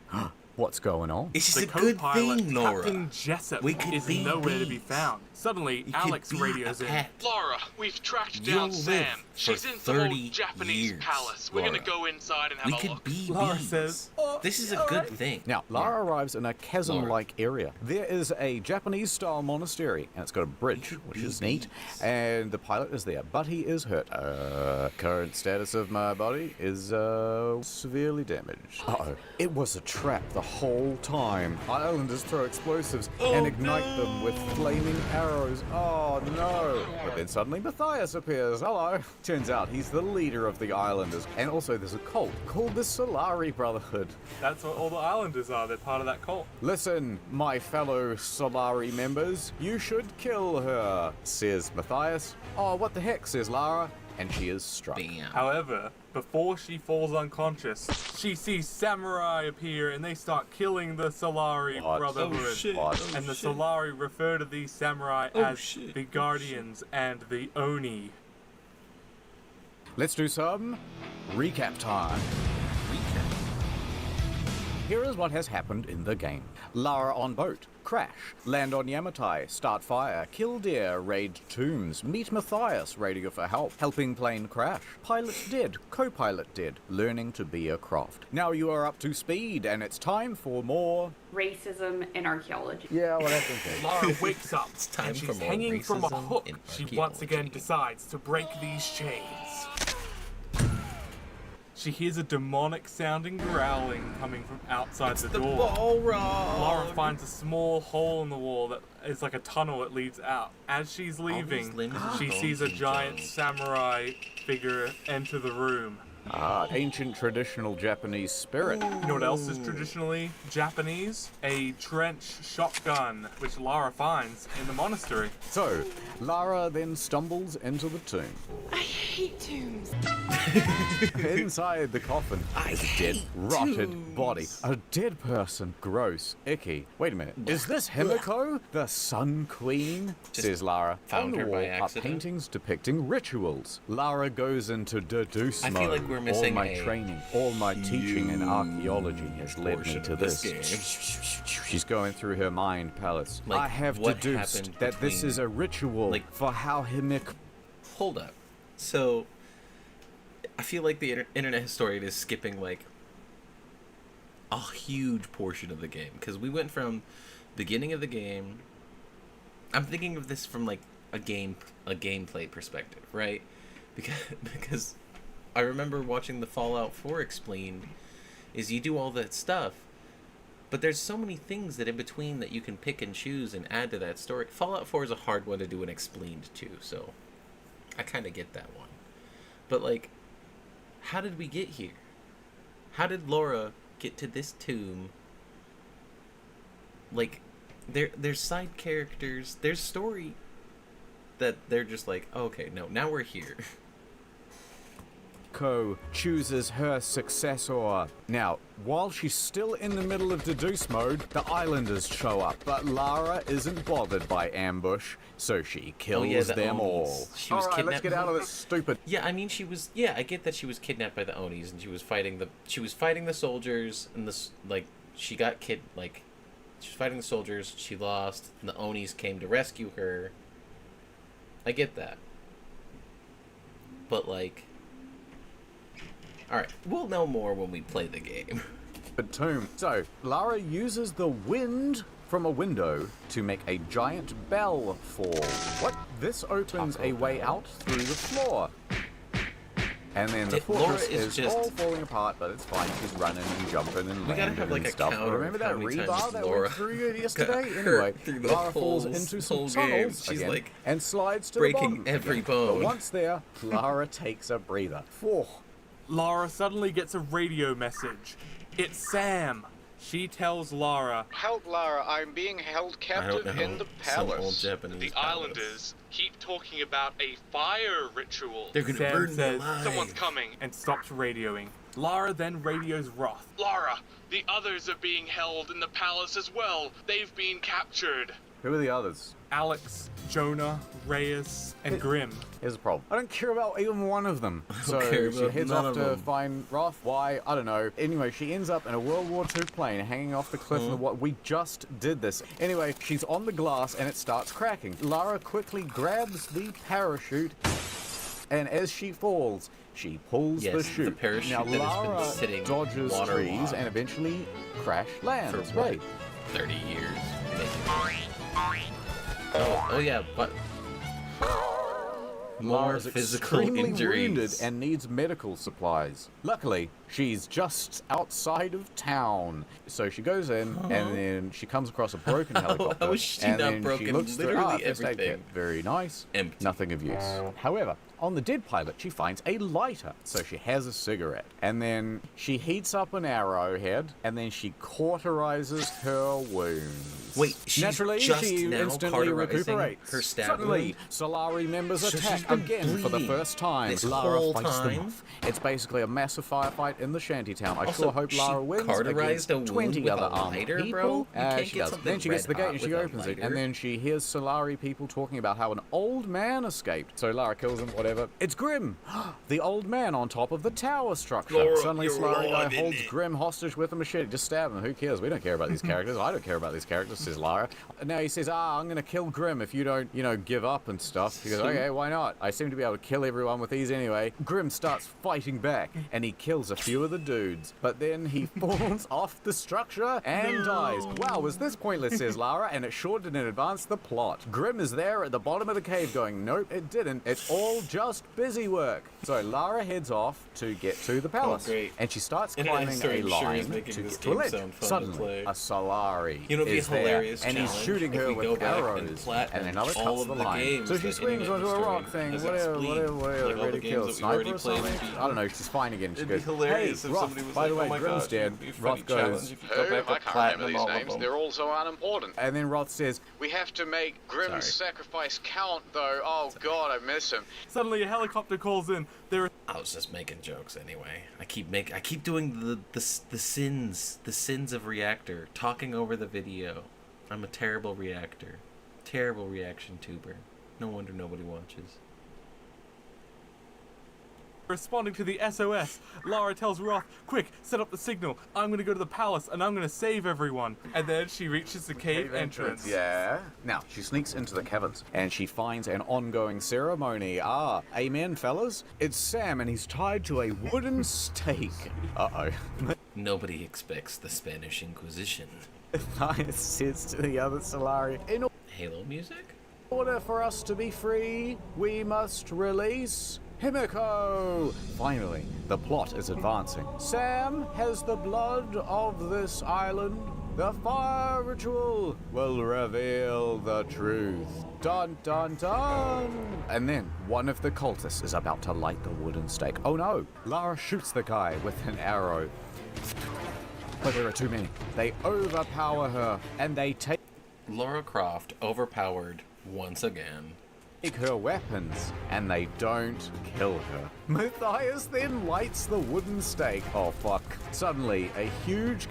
Speaker 2: what's going on?
Speaker 1: It's just
Speaker 4: The
Speaker 1: a good
Speaker 4: co-pilot,
Speaker 1: thing, Laura.
Speaker 4: Captain Jessup,
Speaker 1: We could
Speaker 4: is
Speaker 1: be
Speaker 4: nowhere to be
Speaker 1: bees.
Speaker 4: found. Suddenly,
Speaker 1: You
Speaker 4: Alex
Speaker 1: could be
Speaker 4: radios
Speaker 1: a
Speaker 4: in.
Speaker 1: pet.
Speaker 8: Laura, we've tracked
Speaker 1: You'll
Speaker 8: down Sam.
Speaker 1: live
Speaker 8: She's
Speaker 1: for
Speaker 8: in some old
Speaker 1: 30
Speaker 8: Japanese
Speaker 1: years,
Speaker 8: palace. We're gonna
Speaker 1: Laura.
Speaker 8: go inside and have
Speaker 1: We
Speaker 8: a
Speaker 1: could
Speaker 8: look.
Speaker 1: be
Speaker 4: Laura
Speaker 1: bees.
Speaker 4: says,
Speaker 1: This is a good thing.
Speaker 2: Now, Lara arrives in a chasm-like area. There is a Japanese-style monastery, and it's got a bridge, which is neat, and the pilot is there, but he is hurt. Current status of my body is, severely damaged. Uh-oh. It was a trap the whole time. Islanders throw explosives and ignite them with flaming arrows. Oh, no. But then suddenly Matthias appears. Hello. Turns out he's the leader of the Islanders, and also there's a cult called the Solari Brotherhood.
Speaker 4: that's what all the islanders are. They're part of that cult.
Speaker 2: Listen, my fellow Solari members, you should kill her, says Matthias. Oh, what the heck, says Lara, and she is struck.
Speaker 1: Bam.
Speaker 4: However, before she falls unconscious, she sees samurai appear and they start killing the Solari
Speaker 2: What?
Speaker 4: Brotherhood.
Speaker 2: What?
Speaker 4: And the Solari refer to these samurai as the Guardians and the Oni.
Speaker 2: Let's do some recap time. Here is what has happened in the game. Lara on boat, crash, land on Yamatai, start fire, kill deer, raid tombs, meet Matthias, radio for help, helping plane crash, pilot dead, co-pilot dead, learning to be a Croft. Now you are up to speed and it's time for more...
Speaker 6: Racism in archaeology.
Speaker 2: Yeah, well that's okay.
Speaker 4: Lara wakes up
Speaker 1: time
Speaker 4: and
Speaker 1: for
Speaker 4: she's
Speaker 1: more
Speaker 4: hanging from a
Speaker 1: racism
Speaker 4: hook.
Speaker 1: in
Speaker 4: She once again
Speaker 1: archaeology.
Speaker 4: decides to break these chains. She hears a demonic sounding growling coming from outside the door. Lara finds a small hole in the wall that is like a tunnel that leads out. As she's leaving, she sees a giant samurai figure enter the room.
Speaker 2: Ah, ancient traditional Japanese spirit.
Speaker 4: You know what else is traditionally Japanese? A trench shotgun, which Lara finds in the monastery.
Speaker 2: So, Lara then stumbles into the tomb.
Speaker 3: I hate tombs.
Speaker 2: Inside the coffin is a dead, rotted body. A dead person. Gross. Icky. Wait a minute. Is this Himiko, the Sun Queen? Says Lara.
Speaker 1: found
Speaker 2: On the
Speaker 1: her by
Speaker 2: wall are
Speaker 1: accident.
Speaker 2: paintings depicting rituals. Lara goes into deduce
Speaker 1: I
Speaker 2: mode.
Speaker 1: feel like we're missing
Speaker 2: all my
Speaker 1: a
Speaker 2: training, all my teaching in archaeology has led me
Speaker 1: portion
Speaker 2: to
Speaker 1: of this
Speaker 2: this. She's going through her mind palace.
Speaker 1: Like,
Speaker 2: I have
Speaker 1: what
Speaker 2: deduced
Speaker 1: happened
Speaker 2: that this
Speaker 1: between-
Speaker 2: is a ritual
Speaker 1: like-
Speaker 2: for how Himiko...
Speaker 1: Hold up. So, I feel like the internet historian is skipping like a huge portion of the game because we went from beginning of the game. I'm thinking of this from like a gameplay perspective, right? Because I remember watching the Fallout 4 Expleened. Is you do all that stuff, but there's so many things that in between that you can pick and choose and add to that story. Fallout 4 is a hard one to do an Expleened too, so I kind of get that one. But like, how did we get here? How did Laura get to this tomb? Like, there's side characters, there's story that they're just like, oh, okay, no, now we're here.
Speaker 2: Kah chooses her successor. Now, while she's still in the middle of deduce mode, the islanders show up, but Lara isn't bothered by ambush, so she kills
Speaker 1: the
Speaker 2: them
Speaker 1: Onis.
Speaker 2: all.
Speaker 1: She was
Speaker 2: Alright, let's
Speaker 1: kidnapped-
Speaker 2: get out of this stupid...
Speaker 1: Yeah, I mean, I get that she was kidnapped by the Onis and she was fighting the soldiers and she got She's fighting the soldiers. She lost. And the Onis came to rescue her. I get that. But, like... Alright, we'll know more when we play the game.
Speaker 2: Tomb. So, Lara uses the wind from a window to make a giant bell fall. What? This opens a way out through the floor. And then the fortress is just all falling apart, but it's fine. She's running and jumping and landing and stuff. Remember that rebar that went through you yesterday? Anyway, Lara falls into some tunnels again and slides to the bottom.
Speaker 1: Breaking every bone.
Speaker 2: But once there, Lara takes a breather.
Speaker 4: Lara suddenly gets a radio message. It's Sam. She tells Lara,
Speaker 7: "Help, Lara, I'm being held captive in the palace."
Speaker 8: The islanders keep talking about a fire ritual.
Speaker 1: They're gonna
Speaker 4: Sam
Speaker 1: burn
Speaker 4: says,
Speaker 1: alive.
Speaker 8: Someone's coming.
Speaker 4: and stops radioing. Lara then radios Roth.
Speaker 8: Lara, the others are being held in the palace as well. They've been captured.
Speaker 2: Who are the others?
Speaker 4: Alex, Jonah, Reyes, and Grimm.
Speaker 2: Here's the problem. I don't care about even one of them. So
Speaker 1: care
Speaker 2: she
Speaker 1: about
Speaker 2: heads
Speaker 1: none
Speaker 2: off
Speaker 1: of
Speaker 2: to
Speaker 1: them.
Speaker 2: find Roth. Why? I don't know. Anyway, she ends up in a World War II plane hanging off the cliff of what we just did this. Anyway, she's on the glass and it starts cracking. Lara quickly grabs the parachute and as she falls, she pulls the chute.
Speaker 1: The parachute
Speaker 2: now
Speaker 1: that has
Speaker 2: Lara
Speaker 1: been sitting
Speaker 2: dodges
Speaker 1: waterlogged
Speaker 2: trees and eventually crash lands.
Speaker 1: for what,
Speaker 2: Right.
Speaker 1: 30 years. Oh yeah, but more
Speaker 2: Lara's
Speaker 1: physical
Speaker 2: extremely
Speaker 1: injuries.
Speaker 2: wounded and needs medical supplies. Luckily, she's just outside of town. So she goes in and then she comes across a broken helicopter.
Speaker 1: How is she
Speaker 2: and
Speaker 1: not
Speaker 2: then
Speaker 1: broken?
Speaker 2: she looks through,
Speaker 1: Literally
Speaker 2: first aid
Speaker 1: everything.
Speaker 2: kit. Very nice.
Speaker 1: Empty.
Speaker 2: Nothing of use. However, on the dead pilot, she finds a lighter. So she has a cigarette. And then she heats up an arrowhead and then she cauterizes her wounds.
Speaker 1: Wait, she's
Speaker 2: Naturally,
Speaker 1: just
Speaker 2: she
Speaker 1: now
Speaker 2: instantly
Speaker 1: cauterizing
Speaker 2: recuperates.
Speaker 1: her stab
Speaker 2: Suddenly,
Speaker 1: wound?
Speaker 2: Solari members
Speaker 1: So she's
Speaker 2: attack
Speaker 1: been
Speaker 2: again for the
Speaker 1: bleeding
Speaker 2: first time.
Speaker 1: this
Speaker 2: Lara
Speaker 1: whole
Speaker 2: fights them
Speaker 1: time?
Speaker 2: off. It's basically a massive firefight in the shantytown. I
Speaker 1: Also,
Speaker 2: sure hope
Speaker 1: she
Speaker 2: Lara wins
Speaker 1: cauterized
Speaker 2: against
Speaker 1: a wound
Speaker 2: 20
Speaker 1: with
Speaker 2: other
Speaker 1: a
Speaker 2: armed
Speaker 1: lighter,
Speaker 2: people.
Speaker 1: bro? You can't
Speaker 2: She
Speaker 1: get
Speaker 2: does.
Speaker 1: something
Speaker 2: Then she gets to the
Speaker 1: red
Speaker 2: gate
Speaker 1: hot
Speaker 2: and she
Speaker 1: with a
Speaker 2: opens it,
Speaker 1: lighter.
Speaker 2: and then she hears Solari people talking about how an old man escaped. So Lara kills him, whatever. It's Grimm, the old man on top of the tower structure.
Speaker 1: Laura,
Speaker 2: Suddenly,
Speaker 1: you're
Speaker 2: Solari guy
Speaker 1: alive,
Speaker 2: holds
Speaker 1: isn't it?
Speaker 2: Grimm hostage with a machete. Just stab him. Who cares? We don't care about these characters. I don't care about these characters, says Lara. Now he says, I'm going to kill Grimm if you don't, give up and stuff. She goes, okay, why not? I seem to be able to kill everyone with these anyway. Grimm starts fighting back, and he kills a few of the dudes. But then he falls off the structure and dies. Wow, was this pointless, says Lara, and it sure didn't advance the plot. Grimm is there at the bottom of the cave going, nope, it didn't. It's all just busy work. So Lara heads off to get to the palace.
Speaker 1: great.
Speaker 2: And she starts
Speaker 1: Internet
Speaker 2: climbing
Speaker 1: story
Speaker 2: a
Speaker 1: sure
Speaker 2: line
Speaker 1: is making
Speaker 2: to
Speaker 1: this
Speaker 2: get to a
Speaker 1: game
Speaker 2: ledge.
Speaker 1: sound fun to
Speaker 2: Suddenly,
Speaker 1: play.
Speaker 2: a Solari
Speaker 1: You know, it'd be a
Speaker 2: is there,
Speaker 1: hilarious
Speaker 2: and he's
Speaker 1: challenge
Speaker 2: shooting
Speaker 1: if
Speaker 2: her
Speaker 1: we go
Speaker 2: with
Speaker 1: back and
Speaker 2: arrows,
Speaker 1: platinum
Speaker 2: and another
Speaker 1: all
Speaker 2: cuts
Speaker 1: of
Speaker 2: the
Speaker 1: the
Speaker 2: line.
Speaker 1: games
Speaker 2: So she
Speaker 1: that
Speaker 2: swings
Speaker 1: Internet
Speaker 2: onto a rock
Speaker 1: Destroyed
Speaker 2: thing,
Speaker 1: has
Speaker 2: whatever,
Speaker 1: Expleened. Like all
Speaker 2: ready
Speaker 1: the
Speaker 2: to kill a
Speaker 1: games that we've already
Speaker 2: sniper or
Speaker 1: played
Speaker 2: something.
Speaker 1: and beat.
Speaker 2: I don't know, she's fine again. She
Speaker 1: It'd be
Speaker 2: goes,
Speaker 1: hilarious
Speaker 2: hey,
Speaker 1: if
Speaker 2: Roth,
Speaker 1: somebody was
Speaker 2: by
Speaker 1: like,
Speaker 2: the way,
Speaker 1: oh my
Speaker 2: Grimm's
Speaker 1: god,
Speaker 2: dead.
Speaker 1: it'd be a funny
Speaker 2: Roth goes,
Speaker 1: challenge if you go back
Speaker 7: I
Speaker 1: and
Speaker 7: can't remember
Speaker 1: platinum
Speaker 7: these
Speaker 1: all of
Speaker 7: names.
Speaker 1: them.
Speaker 7: They're all so unimportant.
Speaker 2: and then Roth says,
Speaker 7: We have to make Grimm's
Speaker 1: Sorry.
Speaker 7: sacrifice count, though. Oh god, I miss him.
Speaker 4: Suddenly a helicopter calls in. There are
Speaker 1: I was just making jokes anyway. I keep doing the sins of Reactor, talking over the video. I'm a terrible reactor. Terrible reaction tuber. No wonder nobody watches.
Speaker 4: responding to the SOS. Lara tells Roth, quick, set up the signal. I'm going to go to the palace and I'm going to save everyone. And then she reaches the cave entrance.
Speaker 2: Yeah. Now, she sneaks into the caverns, and she finds an ongoing ceremony. Ah, amen, fellas. It's Sam, and he's tied to a wooden stake. Uh-oh.
Speaker 1: Nobody expects the Spanish Inquisition.
Speaker 2: Thias says to the other Solari, in
Speaker 1: Halo music?
Speaker 2: order for us to be free, we must release Himiko! Finally, the plot is advancing. Sam has the blood of this island. The fire ritual will reveal the truth. Dun dun dun! And then one of the cultists is about to light the wooden stake. Oh no! Lara shoots the guy with an arrow. But there are too many. They overpower her, and they take...
Speaker 1: Lara Croft overpowered once again.
Speaker 2: take her weapons, and they don't kill her. Matthias then lights the wooden stake. Oh fuck. Suddenly a huge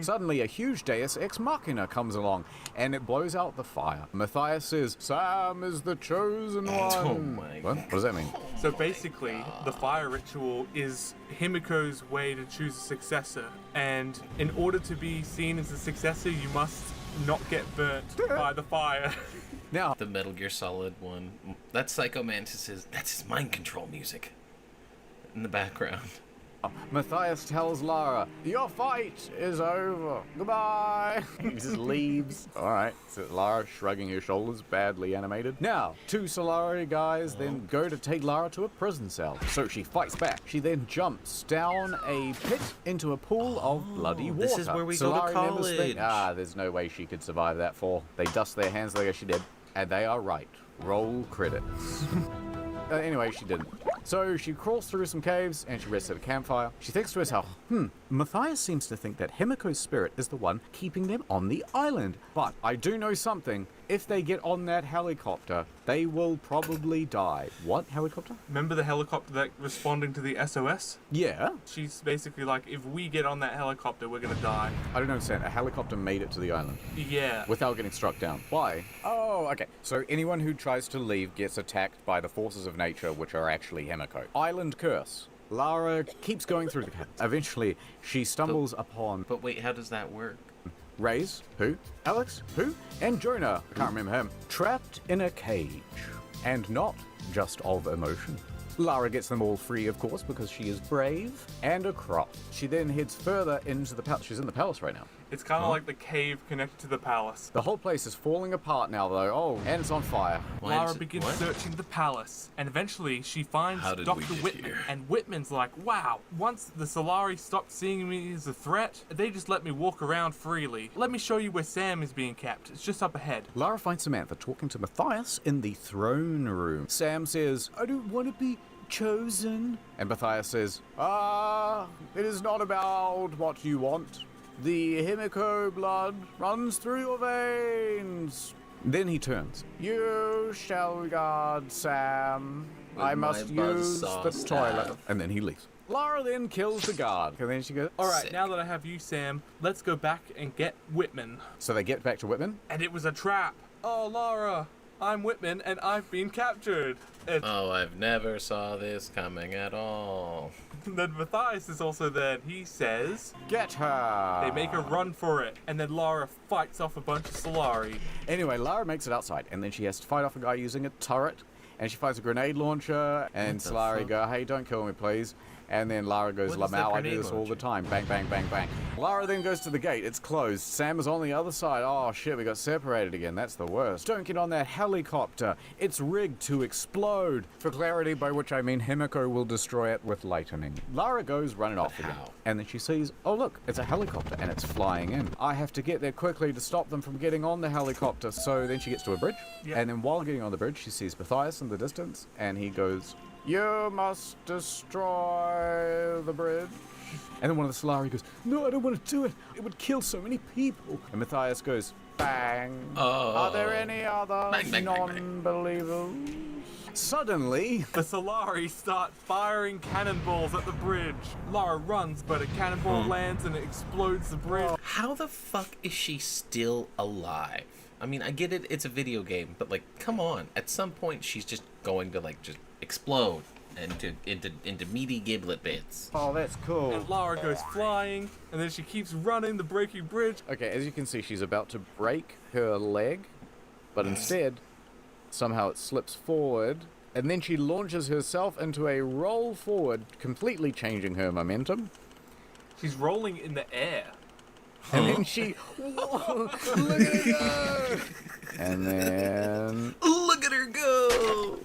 Speaker 2: Suddenly a huge Deus Ex Machina comes along, and it blows out the fire. Matthias says, Sam is the chosen one.
Speaker 1: Oh my
Speaker 2: What? What does that mean?
Speaker 4: So basically, the fire ritual is Himiko's way to choose a successor. And in order to be seen as a successor, you must not get burnt by the fire.
Speaker 2: Now,
Speaker 1: The Metal Gear Solid one. That's Psycho Mantis's. That's his mind control music in the background.
Speaker 2: Matthias tells Lara, your fight is over. Goodbye. He just leaves. Alright, so Lara shrugging her shoulders, badly animated. Now, two Solari guys then go to take Lara to a prison cell. So she fights back. She then jumps down a pit into a pool of bloody water.
Speaker 1: This is where we go to
Speaker 2: Solari members think,
Speaker 1: college.
Speaker 2: there's no way she could survive that fall. They dust their hands, they go, she did. And they are right. Roll credits. Anyway, she didn't. So she crawls through some caves and she rests at a campfire. She thinks to herself, Matthias seems to think that Himiko's spirit is the one keeping them on the island. But I do know something. If they get on that helicopter, they will probably die. What helicopter?
Speaker 4: Remember the helicopter that responding to the SOS?
Speaker 2: Yeah.
Speaker 4: She's basically like, if we get on that helicopter, we're gonna die.
Speaker 2: I don't understand. A helicopter made it to the island
Speaker 4: Yeah.
Speaker 2: without getting struck down. Why? Oh, okay. So anyone who tries to leave gets attacked by the forces of nature, which are actually Himiko. Island curse. Lara keeps going through the caves. Eventually, she stumbles upon
Speaker 1: But wait, how does that work?
Speaker 2: Ray's, who? Alex, who? And Jonah, I can't remember him, trapped in a cage. And not just of emotion. Lara gets them all free, of course, because she is brave and a croft. She then heads further into the palace. She's in the palace right now.
Speaker 4: It's kind of like the cave connected to the palace.
Speaker 2: The whole place is falling apart now, though. Oh, and it's on fire.
Speaker 4: Lara begins searching the palace, and eventually she finds
Speaker 1: How did
Speaker 4: Dr.
Speaker 1: we get
Speaker 4: Whitman.
Speaker 1: here?
Speaker 4: And Whitman's like, wow, once the Solari stopped seeing me as a threat, they just let me walk around freely. Let me show you where Sam is being kept. It's just up ahead.
Speaker 2: Lara finds Samantha talking to Matthias in the throne room. Sam says, I don't want to be chosen. And Matthias says, it is not about what you want. The Himiko blood runs through your veins. Then he turns. You shall guard Sam. I must use the toilet. And then he leaves. Lara then kills the guard. And then she goes,
Speaker 4: Alright,
Speaker 1: Sick.
Speaker 4: now that I have you, Sam, let's go back and get Whitman.
Speaker 2: So they get back to Whitman.
Speaker 4: And it was a trap. Oh, Lara, I'm Whitman and I've been captured. And
Speaker 1: Oh, I've never saw this coming at all.
Speaker 4: then Matthias is also there and he says,
Speaker 2: Get her.
Speaker 4: they make a run for it. And then Lara fights off a bunch of Solari.
Speaker 2: Anyway, Lara makes it outside, and then she has to fight off a guy using a turret, and she finds a grenade launcher, and
Speaker 1: What the
Speaker 2: Solari
Speaker 1: fuck?
Speaker 2: go, hey, don't kill me, please. And then Lara goes,
Speaker 1: What is that
Speaker 2: Lamau, I do
Speaker 1: grenade
Speaker 2: this all the
Speaker 1: launcher?
Speaker 2: time. Bang, bang, bang, bang. Lara then goes to the gate. It's closed. Sam is on the other side. Oh, shit, we got separated again. That's the worst. Don't get on that helicopter. It's rigged to explode. For clarity, by which I mean Himiko will destroy it with lightning. Lara goes running off again.
Speaker 1: how?
Speaker 2: And then she sees, oh, look, it's a helicopter, and it's flying in. I have to get there quickly to stop them from getting on the helicopter. So then she gets to a bridge.
Speaker 4: Yeah.
Speaker 2: And then while getting on the bridge, she sees Matthias in the distance, and he goes, you must destroy the bridge. And then one of the Solari goes, no, I don't want to do it. It would kill so many people. And Matthias goes, bang.
Speaker 1: Oh.
Speaker 2: Are there any other
Speaker 1: Bang, bang, bang, bang.
Speaker 2: non-believers? Suddenly,
Speaker 4: The Solari start firing cannonballs at the bridge. Lara runs, but a cannonball lands and it explodes the bridge.
Speaker 1: How the fuck is she still alive? I mean, I get it, it's a video game, but like, come on. At some point, she's just going to like just explode into meaty giblet bits.
Speaker 2: oh, that's cool.
Speaker 4: And Lara goes flying, and then she keeps running the breaking bridge.
Speaker 2: Okay, as you can see, she's about to break her leg, but instead, somehow it slips forward, and then she launches herself into a roll forward, completely changing her momentum.
Speaker 4: She's rolling in the air.
Speaker 2: And then she, whoa, look at her go! And then
Speaker 1: Look at her go!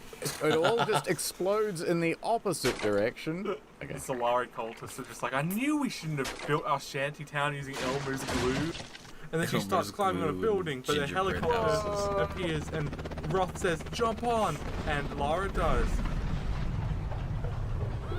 Speaker 2: it all just explodes in the opposite direction.
Speaker 4: The
Speaker 2: Okay.
Speaker 4: Solari cultists are just like, I knew we shouldn't have built our shanty town using Elmer's glue. And then she starts
Speaker 1: Elmer's
Speaker 4: climbing on a
Speaker 1: glue
Speaker 4: building, but a
Speaker 1: gingerbread
Speaker 4: helicopter
Speaker 1: houses.
Speaker 4: appears, and Roth says, jump on! And Lara does.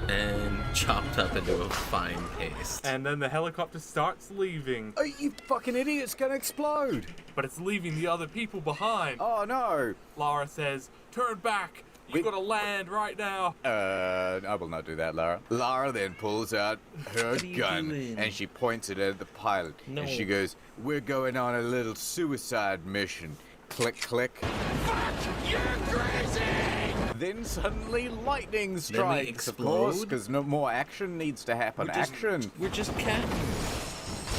Speaker 1: and chopped up into a fine paste.
Speaker 4: And then the helicopter starts leaving.
Speaker 2: Oh, you fucking idiot, it's gonna explode!
Speaker 4: But it's leaving the other people behind.
Speaker 2: Oh no!
Speaker 4: Lara says, turn back! You gotta land right now!
Speaker 2: I will not do that, Lara. Lara then pulls out her gun and she points it at the pilot.
Speaker 1: No.
Speaker 2: And she goes, we're going on a little suicide mission. Click, click. Fuck, you're crazy! Then suddenly lightning strikes, of course, because no more action needs to happen.
Speaker 1: We're just cat.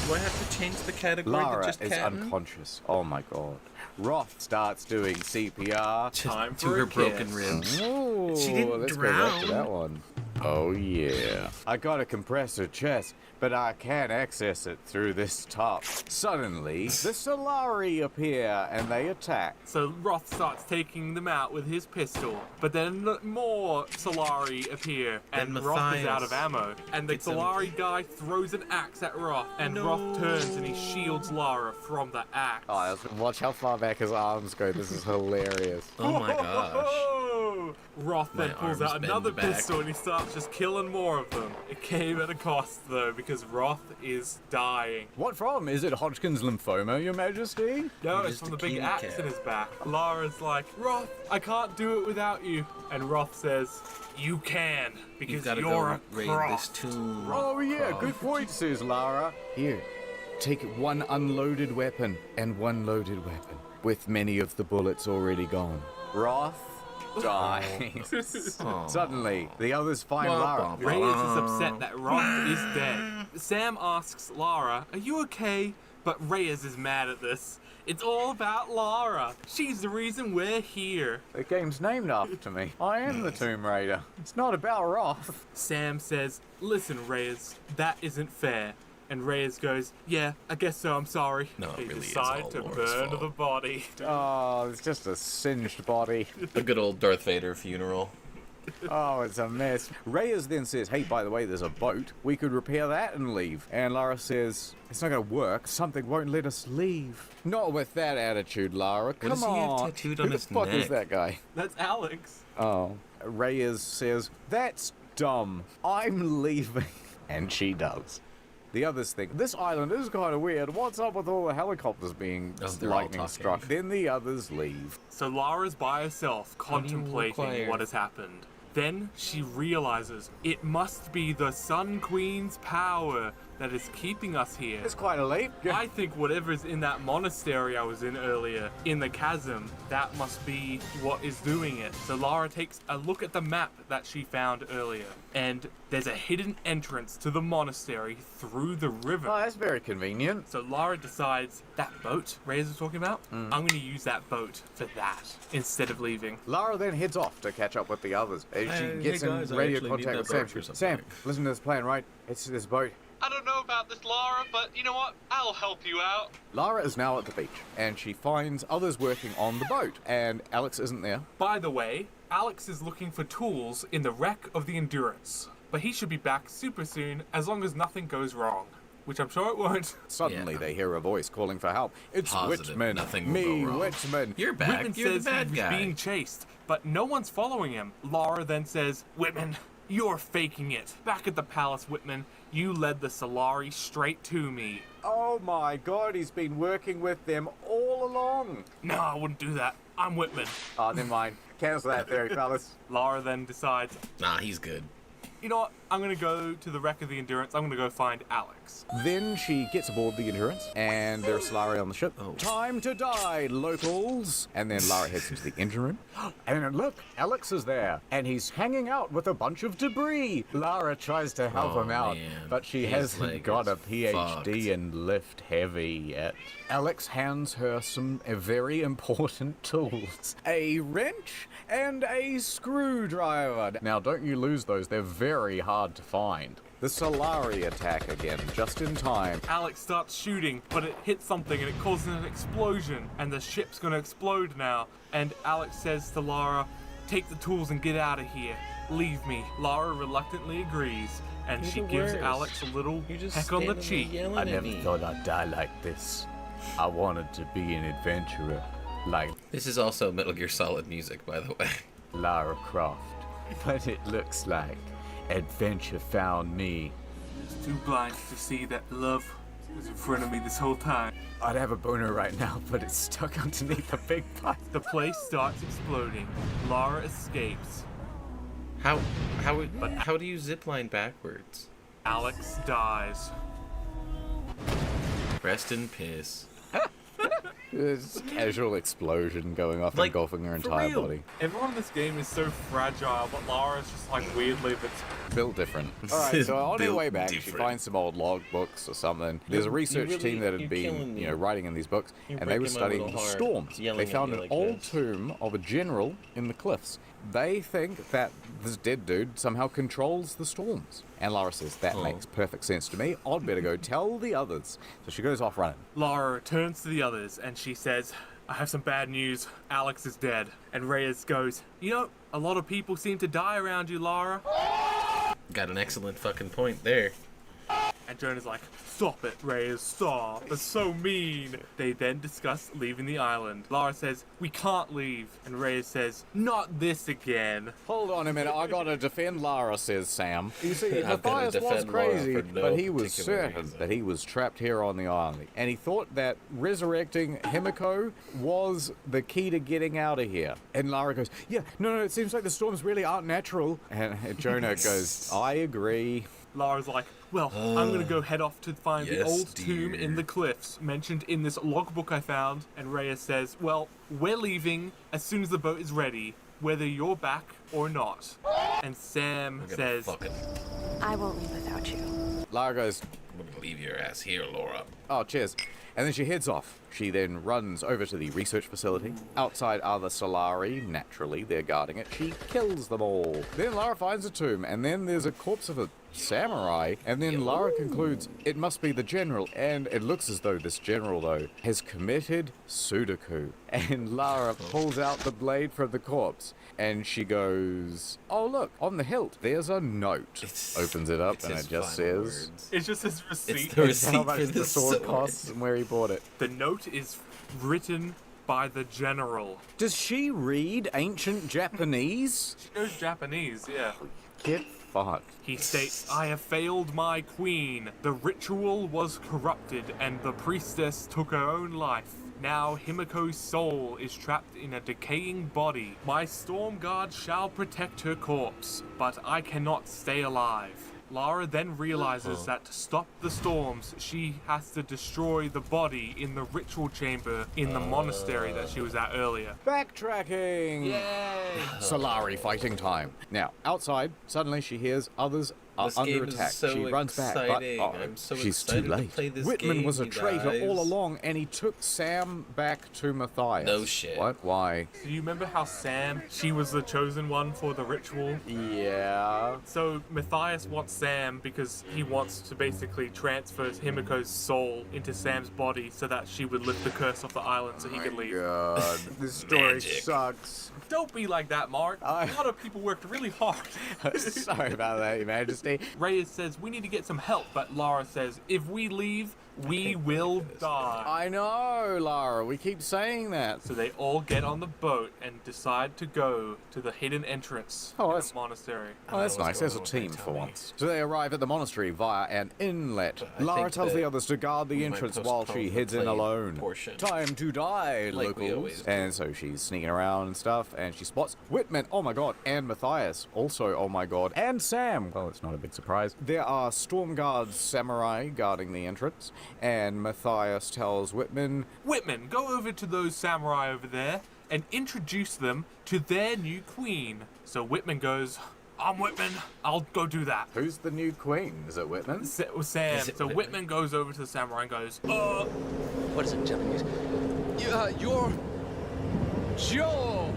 Speaker 1: Do I have to change the category
Speaker 2: Lara
Speaker 1: to just
Speaker 2: is
Speaker 1: cat?
Speaker 2: unconscious. Oh my god. Roth starts doing CPR.
Speaker 4: Time
Speaker 1: to
Speaker 4: for
Speaker 1: her
Speaker 4: a
Speaker 1: broken
Speaker 4: kiss.
Speaker 1: ribs.
Speaker 2: Ooh,
Speaker 1: She didn't
Speaker 2: let's go back to
Speaker 1: drown.
Speaker 2: that one. Oh yeah. I got a compressor chest, but I can't access it through this top. Suddenly, the Solari appear and they attack.
Speaker 4: So Roth starts taking them out with his pistol, but then more Solari appear, and
Speaker 1: Then
Speaker 4: Roth is out
Speaker 1: Matthias
Speaker 4: of ammo. And the
Speaker 1: gets him.
Speaker 4: Solari guy throws an axe at Roth, and Roth turns and he shields Lara from the axe.
Speaker 2: Oh, watch how far back his arms go. This is hilarious.
Speaker 1: Oh my gosh.
Speaker 4: Whoa! Roth then
Speaker 1: My
Speaker 4: pulls
Speaker 1: arms
Speaker 4: out
Speaker 1: bend
Speaker 4: another
Speaker 1: back.
Speaker 4: pistol and he starts just killing more of them. It came at a cost though, because Roth is dying.
Speaker 2: What from? Is it Hodgkin's lymphoma, Your Majesty?
Speaker 4: No,
Speaker 1: You're
Speaker 4: it's
Speaker 1: just
Speaker 4: from
Speaker 1: a
Speaker 4: the big
Speaker 1: king
Speaker 4: axe
Speaker 1: cat.
Speaker 4: in his back. Lara's like, Roth, I can't do it without you. And Roth says, you can,
Speaker 1: You've
Speaker 4: because
Speaker 1: got to
Speaker 4: you're
Speaker 1: go
Speaker 4: a
Speaker 1: raid
Speaker 4: Croft.
Speaker 1: this tomb.
Speaker 2: Oh yeah, good point, says Lara. Here, take one unloaded weapon and one loaded weapon, with many of the bullets already gone. Roth dies.
Speaker 1: Aw.
Speaker 2: Suddenly, the others find Lara.
Speaker 4: Reyes is upset that Roth is dead. Sam asks Lara, are you okay? But Reyes is mad at this. It's all about Lara. She's the reason we're here.
Speaker 2: The game's named after me. I am the Tomb Raider. It's not about Roth.
Speaker 4: Sam says, listen, Reyes, that isn't fair. And Reyes goes, yeah, I guess so, I'm sorry.
Speaker 1: No, it
Speaker 4: They
Speaker 1: really is
Speaker 4: decide
Speaker 1: all
Speaker 4: to
Speaker 1: Laura's
Speaker 4: burn
Speaker 1: fault.
Speaker 4: the body.
Speaker 2: Oh, it's just a singed body.
Speaker 1: The good old Darth Vader funeral.
Speaker 2: Oh, it's a mess. Reyes then says, hey, by the way, there's a boat. We could repair that and leave. And Lara says, it's not going to work. Something won't let us leave. Not with that attitude, Lara. Come
Speaker 1: does he have
Speaker 2: on.
Speaker 1: tattooed on
Speaker 2: Who
Speaker 1: his
Speaker 2: the fuck is
Speaker 1: neck?
Speaker 2: that guy?
Speaker 4: That's Alex.
Speaker 2: Oh. Reyes says, that's dumb. I'm leaving. And she does. The others think, this island is kind of weird. What's up with all the helicopters being
Speaker 1: Oh, they're all
Speaker 2: lightning
Speaker 1: talking.
Speaker 2: struck? Then the others leave.
Speaker 4: So Lara's by herself,
Speaker 1: do you
Speaker 4: contemplating
Speaker 1: require?
Speaker 4: what has happened. Then she realizes it must be the Sun Queen's power that is keeping us here.
Speaker 2: It's quite a leap.
Speaker 4: I think whatever's in that monastery I was in earlier, in the chasm, that must be what is doing it. So Lara takes a look at the map that she found earlier, and there's a hidden entrance to the monastery through the river.
Speaker 2: Oh, that's very convenient.
Speaker 4: So Lara decides, that boat Reyes was talking about, I'm going to use that boat for that, instead of leaving.
Speaker 2: Lara then heads off to catch up with the others. As she
Speaker 1: Hey,
Speaker 2: gets
Speaker 1: hey guys,
Speaker 2: in
Speaker 1: I
Speaker 2: radio
Speaker 1: actually need
Speaker 2: contact
Speaker 1: that
Speaker 2: with
Speaker 1: boat
Speaker 2: Sam.
Speaker 1: for
Speaker 2: Sam,
Speaker 1: something.
Speaker 2: listen to this plan, right? It's this boat.
Speaker 8: I don't know about this, Lara, but you know what? I'll help you out.
Speaker 2: Lara is now at the beach, and she finds others working on the boat, and Alex isn't there.
Speaker 4: By the way, Alex is looking for tools in the wreck of the Endurance, but he should be back super soon as long as nothing goes wrong, which I'm sure it won't.
Speaker 2: Suddenly,
Speaker 1: Yeah.
Speaker 2: they hear a voice calling for help. It's
Speaker 1: Positive,
Speaker 2: Witchman.
Speaker 1: nothing will
Speaker 2: Me,
Speaker 1: go wrong.
Speaker 2: Witchman.
Speaker 1: You're back.
Speaker 4: Whitman
Speaker 1: You're
Speaker 4: says
Speaker 1: the bad
Speaker 4: he was
Speaker 1: guy.
Speaker 4: being chased, but no one's following him. Lara then says, Whitman, you're faking it. Back at the palace, Whitman, you led the Solari straight to me.
Speaker 2: Oh my god, he's been working with them all along.
Speaker 4: No, I wouldn't do that. I'm Whitman.
Speaker 2: Oh, never mind. Cancel that theory, fellas.
Speaker 4: Lara then decides,
Speaker 1: Nah, he's good.
Speaker 4: you know what? I'm gonna go to the wreck of the Endurance. I'm gonna go find Alex.
Speaker 2: Then she gets aboard the Endurance, and there's Lara on the ship.
Speaker 1: Oh.
Speaker 2: Time to die, locals! And then Lara heads into the engine room. And then look, Alex is there, and he's hanging out with a bunch of debris. Lara tries to help
Speaker 1: Oh,
Speaker 2: him out,
Speaker 1: man.
Speaker 2: but she
Speaker 1: His
Speaker 2: hasn't
Speaker 1: leg
Speaker 2: got
Speaker 1: is
Speaker 2: a PhD
Speaker 1: fucked.
Speaker 2: in lift heavy yet. Alex hands her some very important tools. A wrench and a screwdriver. Now don't you lose those, they're very hard to find. The Solari attack again, just in time.
Speaker 4: Alex starts shooting, but it hits something and it causes an explosion, and the ship's gonna explode now. And Alex says to Lara, take the tools and get out of here. Leave me. Lara reluctantly agrees, and
Speaker 1: You're
Speaker 4: she
Speaker 1: the
Speaker 4: gives
Speaker 1: worst.
Speaker 4: Alex a little
Speaker 1: You're just
Speaker 4: peck on the
Speaker 1: standing there
Speaker 4: cheek.
Speaker 1: yelling
Speaker 2: I
Speaker 1: at
Speaker 2: never
Speaker 1: me.
Speaker 2: thought I'd die like this. I wanted to be an adventurer, like
Speaker 1: This is also Metal Gear Solid music, by the way.
Speaker 2: Lara Croft. But it looks like adventure found me.
Speaker 4: Too blind to see that love was in front of me this whole time.
Speaker 2: I'd have a boner right now, but it's stuck underneath the big pipe.
Speaker 4: The place starts exploding. Lara escapes.
Speaker 1: How do you zipline backwards?
Speaker 4: Alex dies.
Speaker 1: Rest in piss.
Speaker 2: There's a casual explosion going off,
Speaker 1: Like,
Speaker 2: engulfing her
Speaker 4: For
Speaker 2: entire
Speaker 4: real.
Speaker 2: body.
Speaker 4: Everyone in this game is so fragile, but Lara's just like weirdly
Speaker 2: Built different. Alright, so on her
Speaker 1: Built
Speaker 2: way back, she
Speaker 1: different.
Speaker 2: finds some old log books or something. There's a research team that had been, writing in these books, and they were
Speaker 1: breaking my
Speaker 2: studying
Speaker 1: little
Speaker 2: the
Speaker 1: heart,
Speaker 2: storms. They
Speaker 1: yelling at
Speaker 2: found
Speaker 1: me
Speaker 2: an
Speaker 1: like
Speaker 2: old
Speaker 1: this.
Speaker 2: tomb of a general in the cliffs. They think that this dead dude somehow controls the storms. And Lara says, that makes perfect sense to me. I'd better go tell the others. So she goes off running.
Speaker 4: Lara returns to the others and she says, I have some bad news. Alex is dead. And Reyes goes, you know, a lot of people seem to die around you, Lara.
Speaker 1: Got an excellent fucking point there.
Speaker 4: And Jonah's like, stop it, Reyes, stop. That's so mean. They then discuss leaving the island. Lara says, we can't leave. And Reyes says, not this again.
Speaker 2: Hold on a minute, I gotta defend Lara, says Sam. You see,
Speaker 1: I'm gonna
Speaker 2: Matthias was
Speaker 1: defend Lara
Speaker 2: crazy,
Speaker 1: for no
Speaker 2: but he was
Speaker 1: particular
Speaker 2: certain
Speaker 1: reason.
Speaker 2: that he was trapped here on the island. And he thought that resurrecting Himiko was the key to getting out of here. And Lara goes, yeah, no, it seems like the storms really aren't natural. And Jonah goes, I agree.
Speaker 4: Lara's like, well, I'm gonna go head off to find the
Speaker 1: yes,
Speaker 4: old tomb in the cliffs mentioned in this logbook I found. And Reyes says, well, we're leaving as soon as the boat is ready, whether you're back or not. And Sam says,
Speaker 1: Fucking,
Speaker 5: I won't leave without you.
Speaker 2: Lara goes,
Speaker 1: I'm gonna leave your ass here, Laura.
Speaker 2: oh, cheers. And then she heads off. She then runs over to the research facility. Outside are the Solari. Naturally, they're guarding it. She kills them all. Then Lara finds a tomb, and then there's a corpse of a samurai. And then Lara concludes it must be the general. And it looks as though this general, though, has committed Sudoku. And Lara pulls out the blade from the corpse. And she goes, oh, look, on the hilt, there's a note. Opens it up,
Speaker 1: It's
Speaker 2: and
Speaker 1: his
Speaker 2: it just
Speaker 1: final
Speaker 2: says...
Speaker 1: words.
Speaker 4: it's just his receipt.
Speaker 1: It's the receipt
Speaker 2: how much
Speaker 1: for
Speaker 2: the
Speaker 1: the
Speaker 2: sword costs and where he bought it.
Speaker 4: The note is written by the general.
Speaker 2: Does she read ancient Japanese?
Speaker 4: She knows Japanese, yeah.
Speaker 2: Get fucked.
Speaker 4: He states, I have failed my queen. The ritual was corrupted and the priestess took her own life. Now Himiko's soul is trapped in a decaying body. My storm guard shall protect her corpse, but I cannot stay alive. Lara then realizes that to stop the storms, she has to destroy the body in the ritual chamber in the monastery that she was at earlier.
Speaker 2: Backtracking!
Speaker 4: Yay!
Speaker 2: Solari fighting time. Now, outside, suddenly she hears others are
Speaker 1: This
Speaker 2: under
Speaker 1: game is
Speaker 2: attack.
Speaker 1: so
Speaker 2: she runs back, but
Speaker 1: exciting.
Speaker 2: oh,
Speaker 1: I'm so
Speaker 2: she's
Speaker 1: excited
Speaker 2: too
Speaker 1: to
Speaker 2: late.
Speaker 1: play this
Speaker 2: Whitman
Speaker 1: game,
Speaker 2: was a
Speaker 1: you
Speaker 2: traitor
Speaker 1: guys.
Speaker 2: all along, and he took Sam back to Matthias.
Speaker 1: No shit.
Speaker 2: What? Why?
Speaker 4: Do you remember how Sam, she was the chosen one for the ritual?
Speaker 2: Yeah.
Speaker 4: So Matthias wants Sam because he wants to basically transfer Himiko's soul into Sam's body so that she would lift the curse off the island so he could leave.
Speaker 2: God, this story
Speaker 1: Magic.
Speaker 2: sucks.
Speaker 4: Don't be like that, Mark. A lot of people worked really hard.
Speaker 2: Sorry about that, Your Majesty.
Speaker 4: Reyes says, we need to get some help, but Lara says, if we leave, we will die.
Speaker 2: I know, Lara. We keep saying that.
Speaker 4: So they all get on the boat and decide to go to the hidden entrance
Speaker 2: Oh,
Speaker 4: in
Speaker 2: that's-
Speaker 4: the monastery.
Speaker 2: Oh, that's
Speaker 1: what's
Speaker 2: nice. As a
Speaker 1: going on with
Speaker 2: team
Speaker 1: my
Speaker 2: for
Speaker 1: tummy.
Speaker 2: once. So they arrive at the monastery via an inlet.
Speaker 1: I
Speaker 2: Lara
Speaker 1: think
Speaker 2: tells
Speaker 1: that
Speaker 2: the others to guard the
Speaker 1: we might
Speaker 2: entrance while she
Speaker 1: postpone the
Speaker 2: heads in
Speaker 1: play
Speaker 2: alone.
Speaker 1: portion.
Speaker 2: Time to die,
Speaker 1: Like we
Speaker 2: locals.
Speaker 1: always do.
Speaker 2: And so she's sneaking around and stuff, and she spots Whitman, oh my god, and Matthias, also oh my god, and Sam. Well, it's not a big surprise. There are storm guards samurai guarding the entrance, and Matthias tells Whitman,
Speaker 4: Whitman, go over to those samurai over there and introduce them to their new queen. So Whitman goes, I'm Whitman, I'll go do that.
Speaker 2: who's the new queen? Is it Whitman?
Speaker 4: Sam.
Speaker 1: Is it
Speaker 4: So
Speaker 1: Whitman?
Speaker 4: Whitman goes over to the samurai and goes,
Speaker 10: What is it, Japanese? You're Joe.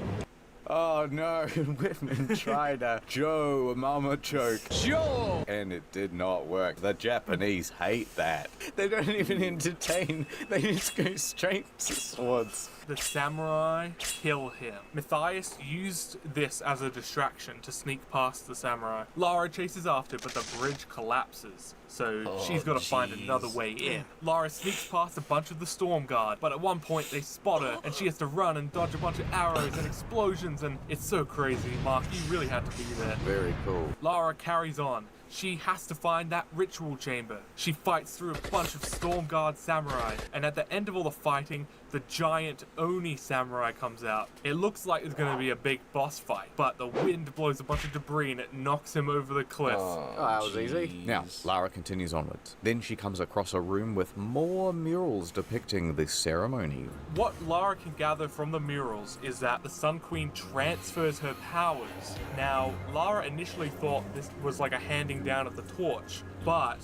Speaker 2: Oh no, Whitman tried a Joe mama choke.
Speaker 10: Joe.
Speaker 2: And it did not work. The Japanese hate that. They don't even entertain. They just go straight to swords.
Speaker 4: the samurai kill him. Matthias used this as a distraction to sneak past the samurai. Lara chases after, but the bridge collapses. so she's got to find another way in. Lara sneaks past a bunch of the Storm Guard, but at one point they spot her, and she has to run and dodge a bunch of arrows and explosions, and it's so crazy. Mark, you really had to be there.
Speaker 2: Very cool.
Speaker 4: Lara carries on. She has to find that ritual chamber. She fights through a bunch of Storm Guard samurai, and at the end of all the fighting, the giant Oni samurai comes out. It looks like it's going to be a big boss fight, but the wind blows a bunch of debris and it knocks him over the cliff.
Speaker 2: Oh, that was easy. Now, Lara continues onwards. Then she comes across a room with more murals depicting the ceremony.
Speaker 4: What Lara can gather from the murals is that the Sun Queen transfers her powers. Now, Lara initially thought this was like a handing down of the torch, but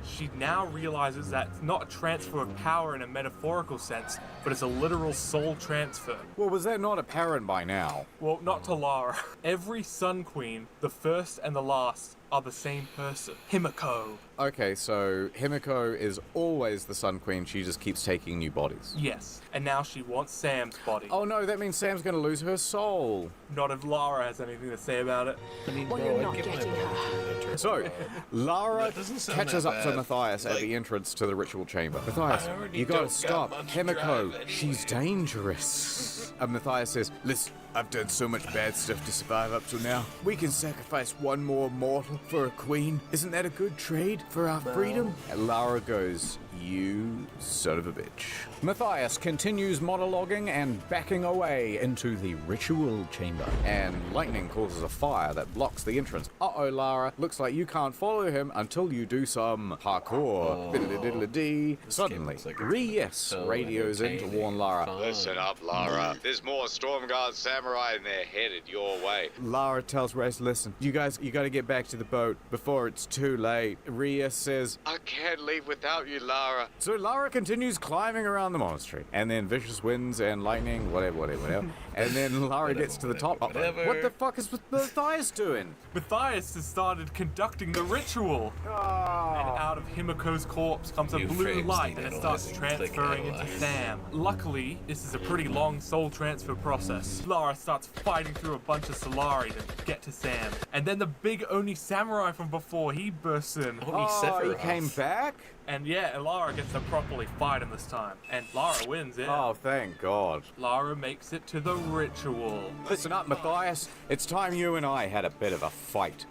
Speaker 4: she now realizes that it's not a transfer of power in a metaphorical sense, but it's a literal soul transfer.
Speaker 2: Well, was that not apparent by now?
Speaker 4: Well, not to Lara. Every Sun Queen, the first and the last, are the same person. Himiko.
Speaker 2: Okay, so Himiko is always the Sun Queen. She just keeps taking new bodies.
Speaker 4: Yes, and now she wants Sam's body.
Speaker 2: Oh no, that means Sam's gonna lose her soul.
Speaker 4: Not if Lara has anything to say about it.
Speaker 3: Well, you're not getting her.
Speaker 2: So, Lara
Speaker 1: doesn't sound
Speaker 2: catches
Speaker 1: that
Speaker 2: up to
Speaker 1: bad.
Speaker 2: Matthias at the entrance to the ritual chamber. Matthias, you gotta stop. Himiko, she's dangerous. And Matthias says, listen, I've done so much bad stuff to survive up till now. We can sacrifice one more mortal for a queen. Isn't that a good trade for our freedom? And Lara goes, you son of a bitch. Matthias continues monologuing and backing away into the ritual chamber. And lightning causes a fire that blocks the entrance. Uh-oh, Lara. Looks like you can't follow him until you do some parkour. Diddle-diddle-dee. Suddenly,
Speaker 1: like
Speaker 2: Reyes radios in to warn Lara.
Speaker 7: Listen up, Lara. There's more Storm Guard samurai and they're headed your way.
Speaker 2: Lara tells Reyes, listen, you gotta get back to the boat before it's too late. Reyes says,
Speaker 7: I can't leave without you, Lara.
Speaker 2: so Lara continues climbing around the monastery. And then vicious winds and lightning, whatever. And then Lara gets to the top.
Speaker 1: whatever.
Speaker 2: What the fuck is Matthias doing?
Speaker 4: Matthias has started conducting the ritual. And out of Himiko's corpse comes a
Speaker 1: New
Speaker 4: blue
Speaker 1: frames
Speaker 4: light
Speaker 1: need
Speaker 4: and it starts
Speaker 1: analyzing, click
Speaker 4: transferring into
Speaker 1: analyze.
Speaker 4: Sam. Luckily, this is a pretty long soul transfer process. Lara starts fighting through a bunch of Solari to get to Sam. And then the big Oni samurai from before, he bursts in.
Speaker 2: Oh, he came back?
Speaker 4: And yeah, and Lara gets to properly fight him this time. And Lara wins it.
Speaker 2: Oh, thank God.
Speaker 4: Lara makes it to the ritual.
Speaker 2: Listen up, Matthias. It's time you and I had a bit of a fight.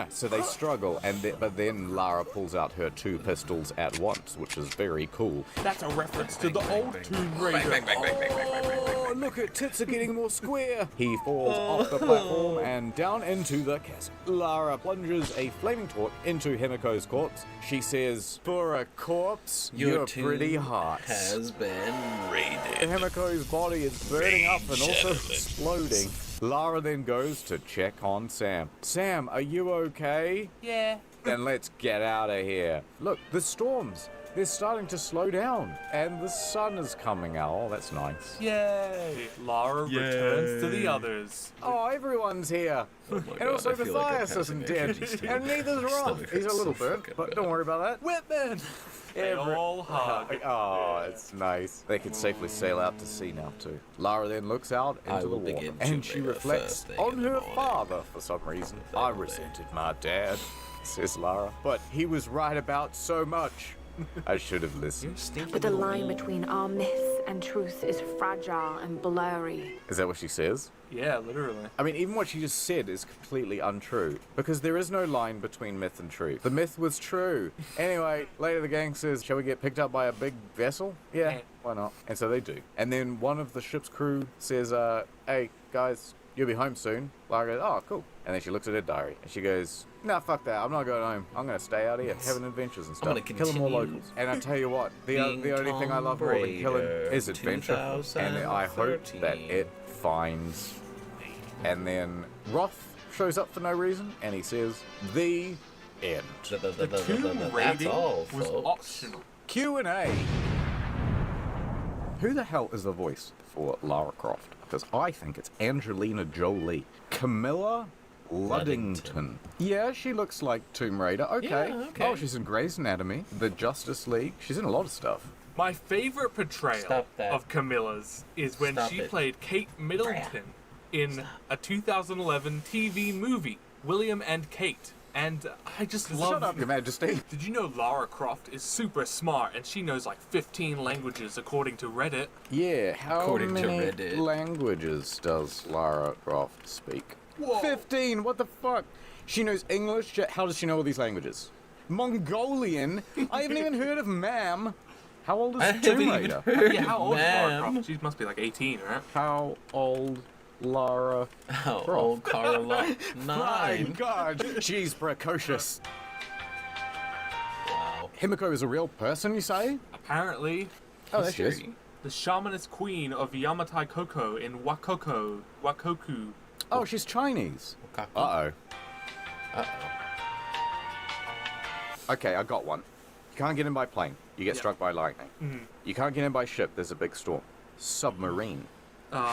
Speaker 2: So they struggle, but then Lara pulls out her 2 pistols at once, which is very cool.
Speaker 4: That's a reference to the old Tomb Raider.
Speaker 2: Oh, look at tits are getting more square. He falls off the platform and down into the chasm. Lara plunges a flaming torch into Himiko's corpse. She says, for a corpse, you're pretty hot.
Speaker 1: Has been raided.
Speaker 2: Himiko's body is burning up and also exploding. Lara then goes to check on Sam. Sam, are you okay?
Speaker 4: Yeah.
Speaker 2: Then let's get out of here. Look, the storms. They're starting to slow down. And the sun is coming out. Oh, that's nice.
Speaker 4: Yay! Lara returns to the others.
Speaker 2: Oh, everyone's here.
Speaker 1: Oh my
Speaker 2: And
Speaker 1: God,
Speaker 2: also
Speaker 1: I feel like I'm
Speaker 2: Matthias isn't
Speaker 1: passing
Speaker 2: dead.
Speaker 1: energy
Speaker 2: And neither's Roth.
Speaker 1: Stomach
Speaker 2: He's a
Speaker 1: hurts
Speaker 2: little
Speaker 1: so
Speaker 2: burnt,
Speaker 1: fucking
Speaker 2: but
Speaker 1: bad.
Speaker 2: don't worry about that.
Speaker 4: Whitman! They all hug.
Speaker 2: Oh, it's nice. They can safely sail out to sea now, too. Lara then looks out
Speaker 1: I
Speaker 2: into the
Speaker 1: will
Speaker 2: water,
Speaker 1: begin
Speaker 2: and
Speaker 1: Tomb
Speaker 2: she
Speaker 1: Raider
Speaker 2: reflects
Speaker 1: first thing
Speaker 2: on
Speaker 1: in the
Speaker 2: her
Speaker 1: morning.
Speaker 2: father for some reason. I resented my dad, says Lara. But he was right about so much. I should have listened.
Speaker 5: But the line between our myth and truth is fragile and blurry.
Speaker 2: Is that what she says?
Speaker 4: Yeah, literally.
Speaker 2: I mean, even what she just said is completely untrue. Because there is no line between myth and truth. The myth was true. Anyway, later the gang says, shall we get picked up by a big vessel? Yeah, why not? And so they do. And then one of the ship's crew says, hey, guys, you'll be home soon. Lara goes, oh, cool. And then she looks at her diary. And she goes, nah, fuck that. I'm not going home. I'm going to stay out here, having adventures and stuff. Killing more locals. And I tell you what, the only thing I love more than killing is adventure. And I hope that it finds me. And then Roth shows up for no reason, and he says, the end.
Speaker 4: The tomb raiding was optional.
Speaker 2: Q&A. Who the hell is the voice for Lara Croft? Because I think it's Angelina Jolie. Camilla Luddington. Yeah, she looks like Tomb Raider. Okay.
Speaker 1: Yeah, okay.
Speaker 2: Oh, she's in Grey's Anatomy, The Justice League. She's in a lot of stuff.
Speaker 4: My favorite portrayal of Camilla's is when she played Kate Middleton in a 2011 TV movie, William and Kate. And I just love...
Speaker 2: Shut up, Your Majesty.
Speaker 4: Did you know Lara Croft is super smart and she knows like 15 languages according to Reddit?
Speaker 2: Yeah, how
Speaker 1: According to
Speaker 2: many
Speaker 1: Reddit.
Speaker 2: languages does Lara Croft speak?
Speaker 4: Whoa.
Speaker 2: 15, what the fuck? She knows English, how does she know all these languages? Mongolian? I haven't even heard of ma'am. How old is Tomb Raider?
Speaker 4: Yeah, how old is Lara Croft? She must be like 18, right?
Speaker 2: How old Lara
Speaker 1: How
Speaker 2: Croft?
Speaker 1: old Carla?
Speaker 2: My
Speaker 1: 9.
Speaker 2: God, she's precocious.
Speaker 1: Wow.
Speaker 2: Himiko is a real person, you say?
Speaker 4: Apparently,
Speaker 2: Oh, there she is.
Speaker 1: History.
Speaker 4: the shamanist queen of Yamatai Koko in Wakoku.
Speaker 2: Oh, she's Chinese.
Speaker 1: Wakaku.
Speaker 2: Uh-oh.
Speaker 1: Uh-oh.
Speaker 2: Okay, I got one. You can't get in by plane. You get
Speaker 4: Yeah.
Speaker 2: struck by lightning.
Speaker 4: Mhm.
Speaker 2: You can't get in by ship. There's a big storm. Submarine.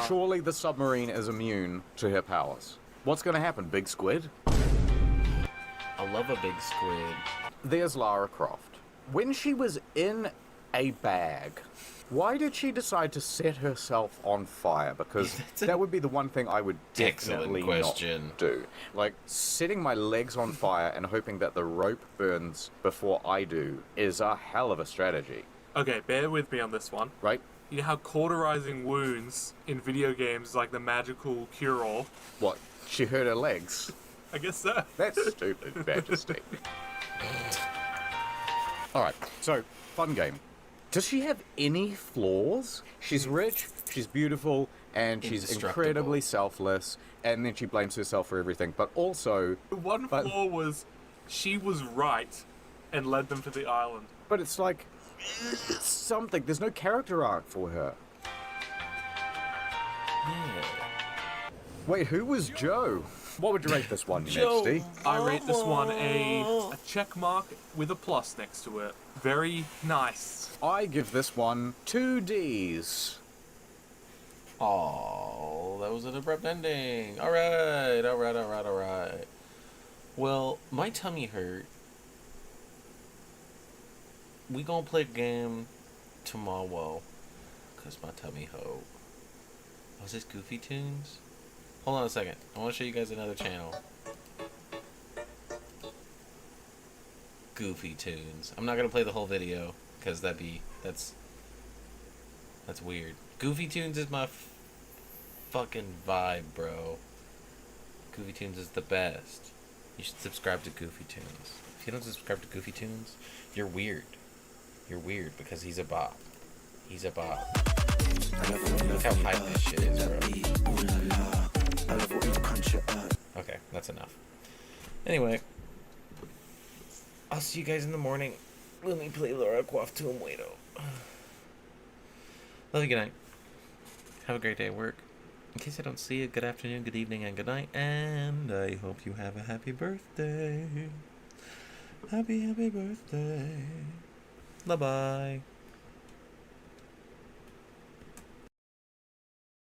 Speaker 2: Surely the submarine is immune to her powers. What's going to happen, big squid?
Speaker 1: I love a big squid.
Speaker 2: There's Lara Croft. When she was in a bag, why did she decide to set herself on fire? Because that would be the one thing I would definitely not do. Like, setting my legs on fire and hoping that the rope burns before I do is a hell of a strategy.
Speaker 4: Okay, bear with me on this one.
Speaker 2: Right?
Speaker 4: You know how cauterizing wounds in video games is like the magical cure-all?
Speaker 2: What? She hurt her legs?
Speaker 4: I guess so.
Speaker 2: That's stupid, Majesty. Alright, so, fun game. Does she have any flaws? She's rich, she's beautiful, and she's
Speaker 1: Indestructible.
Speaker 2: incredibly selfless, and then she blames herself for everything, but also...
Speaker 4: One flaw was she was right and led them to the island.
Speaker 2: But it's like... something. There's no character arc for her.
Speaker 1: Yeah.
Speaker 2: Wait, who was Joe? What would you rate this one,
Speaker 1: Joe.
Speaker 2: Majesty?
Speaker 4: I rate this one a check mark with a plus next to it. Very nice.
Speaker 2: I give this one 2 Ds.
Speaker 1: Oh, that was an abrupt ending. Alright. Well, my tummy hurt. We gonna play a game tomorrow. Cause my tummy hurt. Oh, is this Goofy Tunes? Hold on a second. I wanna show you guys another channel. Goofy Tunes. I'm not gonna play the whole video. Cause that's weird. Goofy Tunes is my fucking vibe, bro. Goofy Tunes is the best. You should subscribe to Goofy Tunes. If you don't subscribe to Goofy Tunes, you're weird. You're weird because he's a bop. He's a bop. Look how hype this shit is, bro. Okay, that's enough. Anyway, I'll see you guys in the morning. Let me play Lara Croft Tomb Raider. Love you, good night. Have a great day at work. In case I don't see you, good afternoon, good evening, and good night. And I hope you have a happy birthday. Happy birthday. Bye-bye.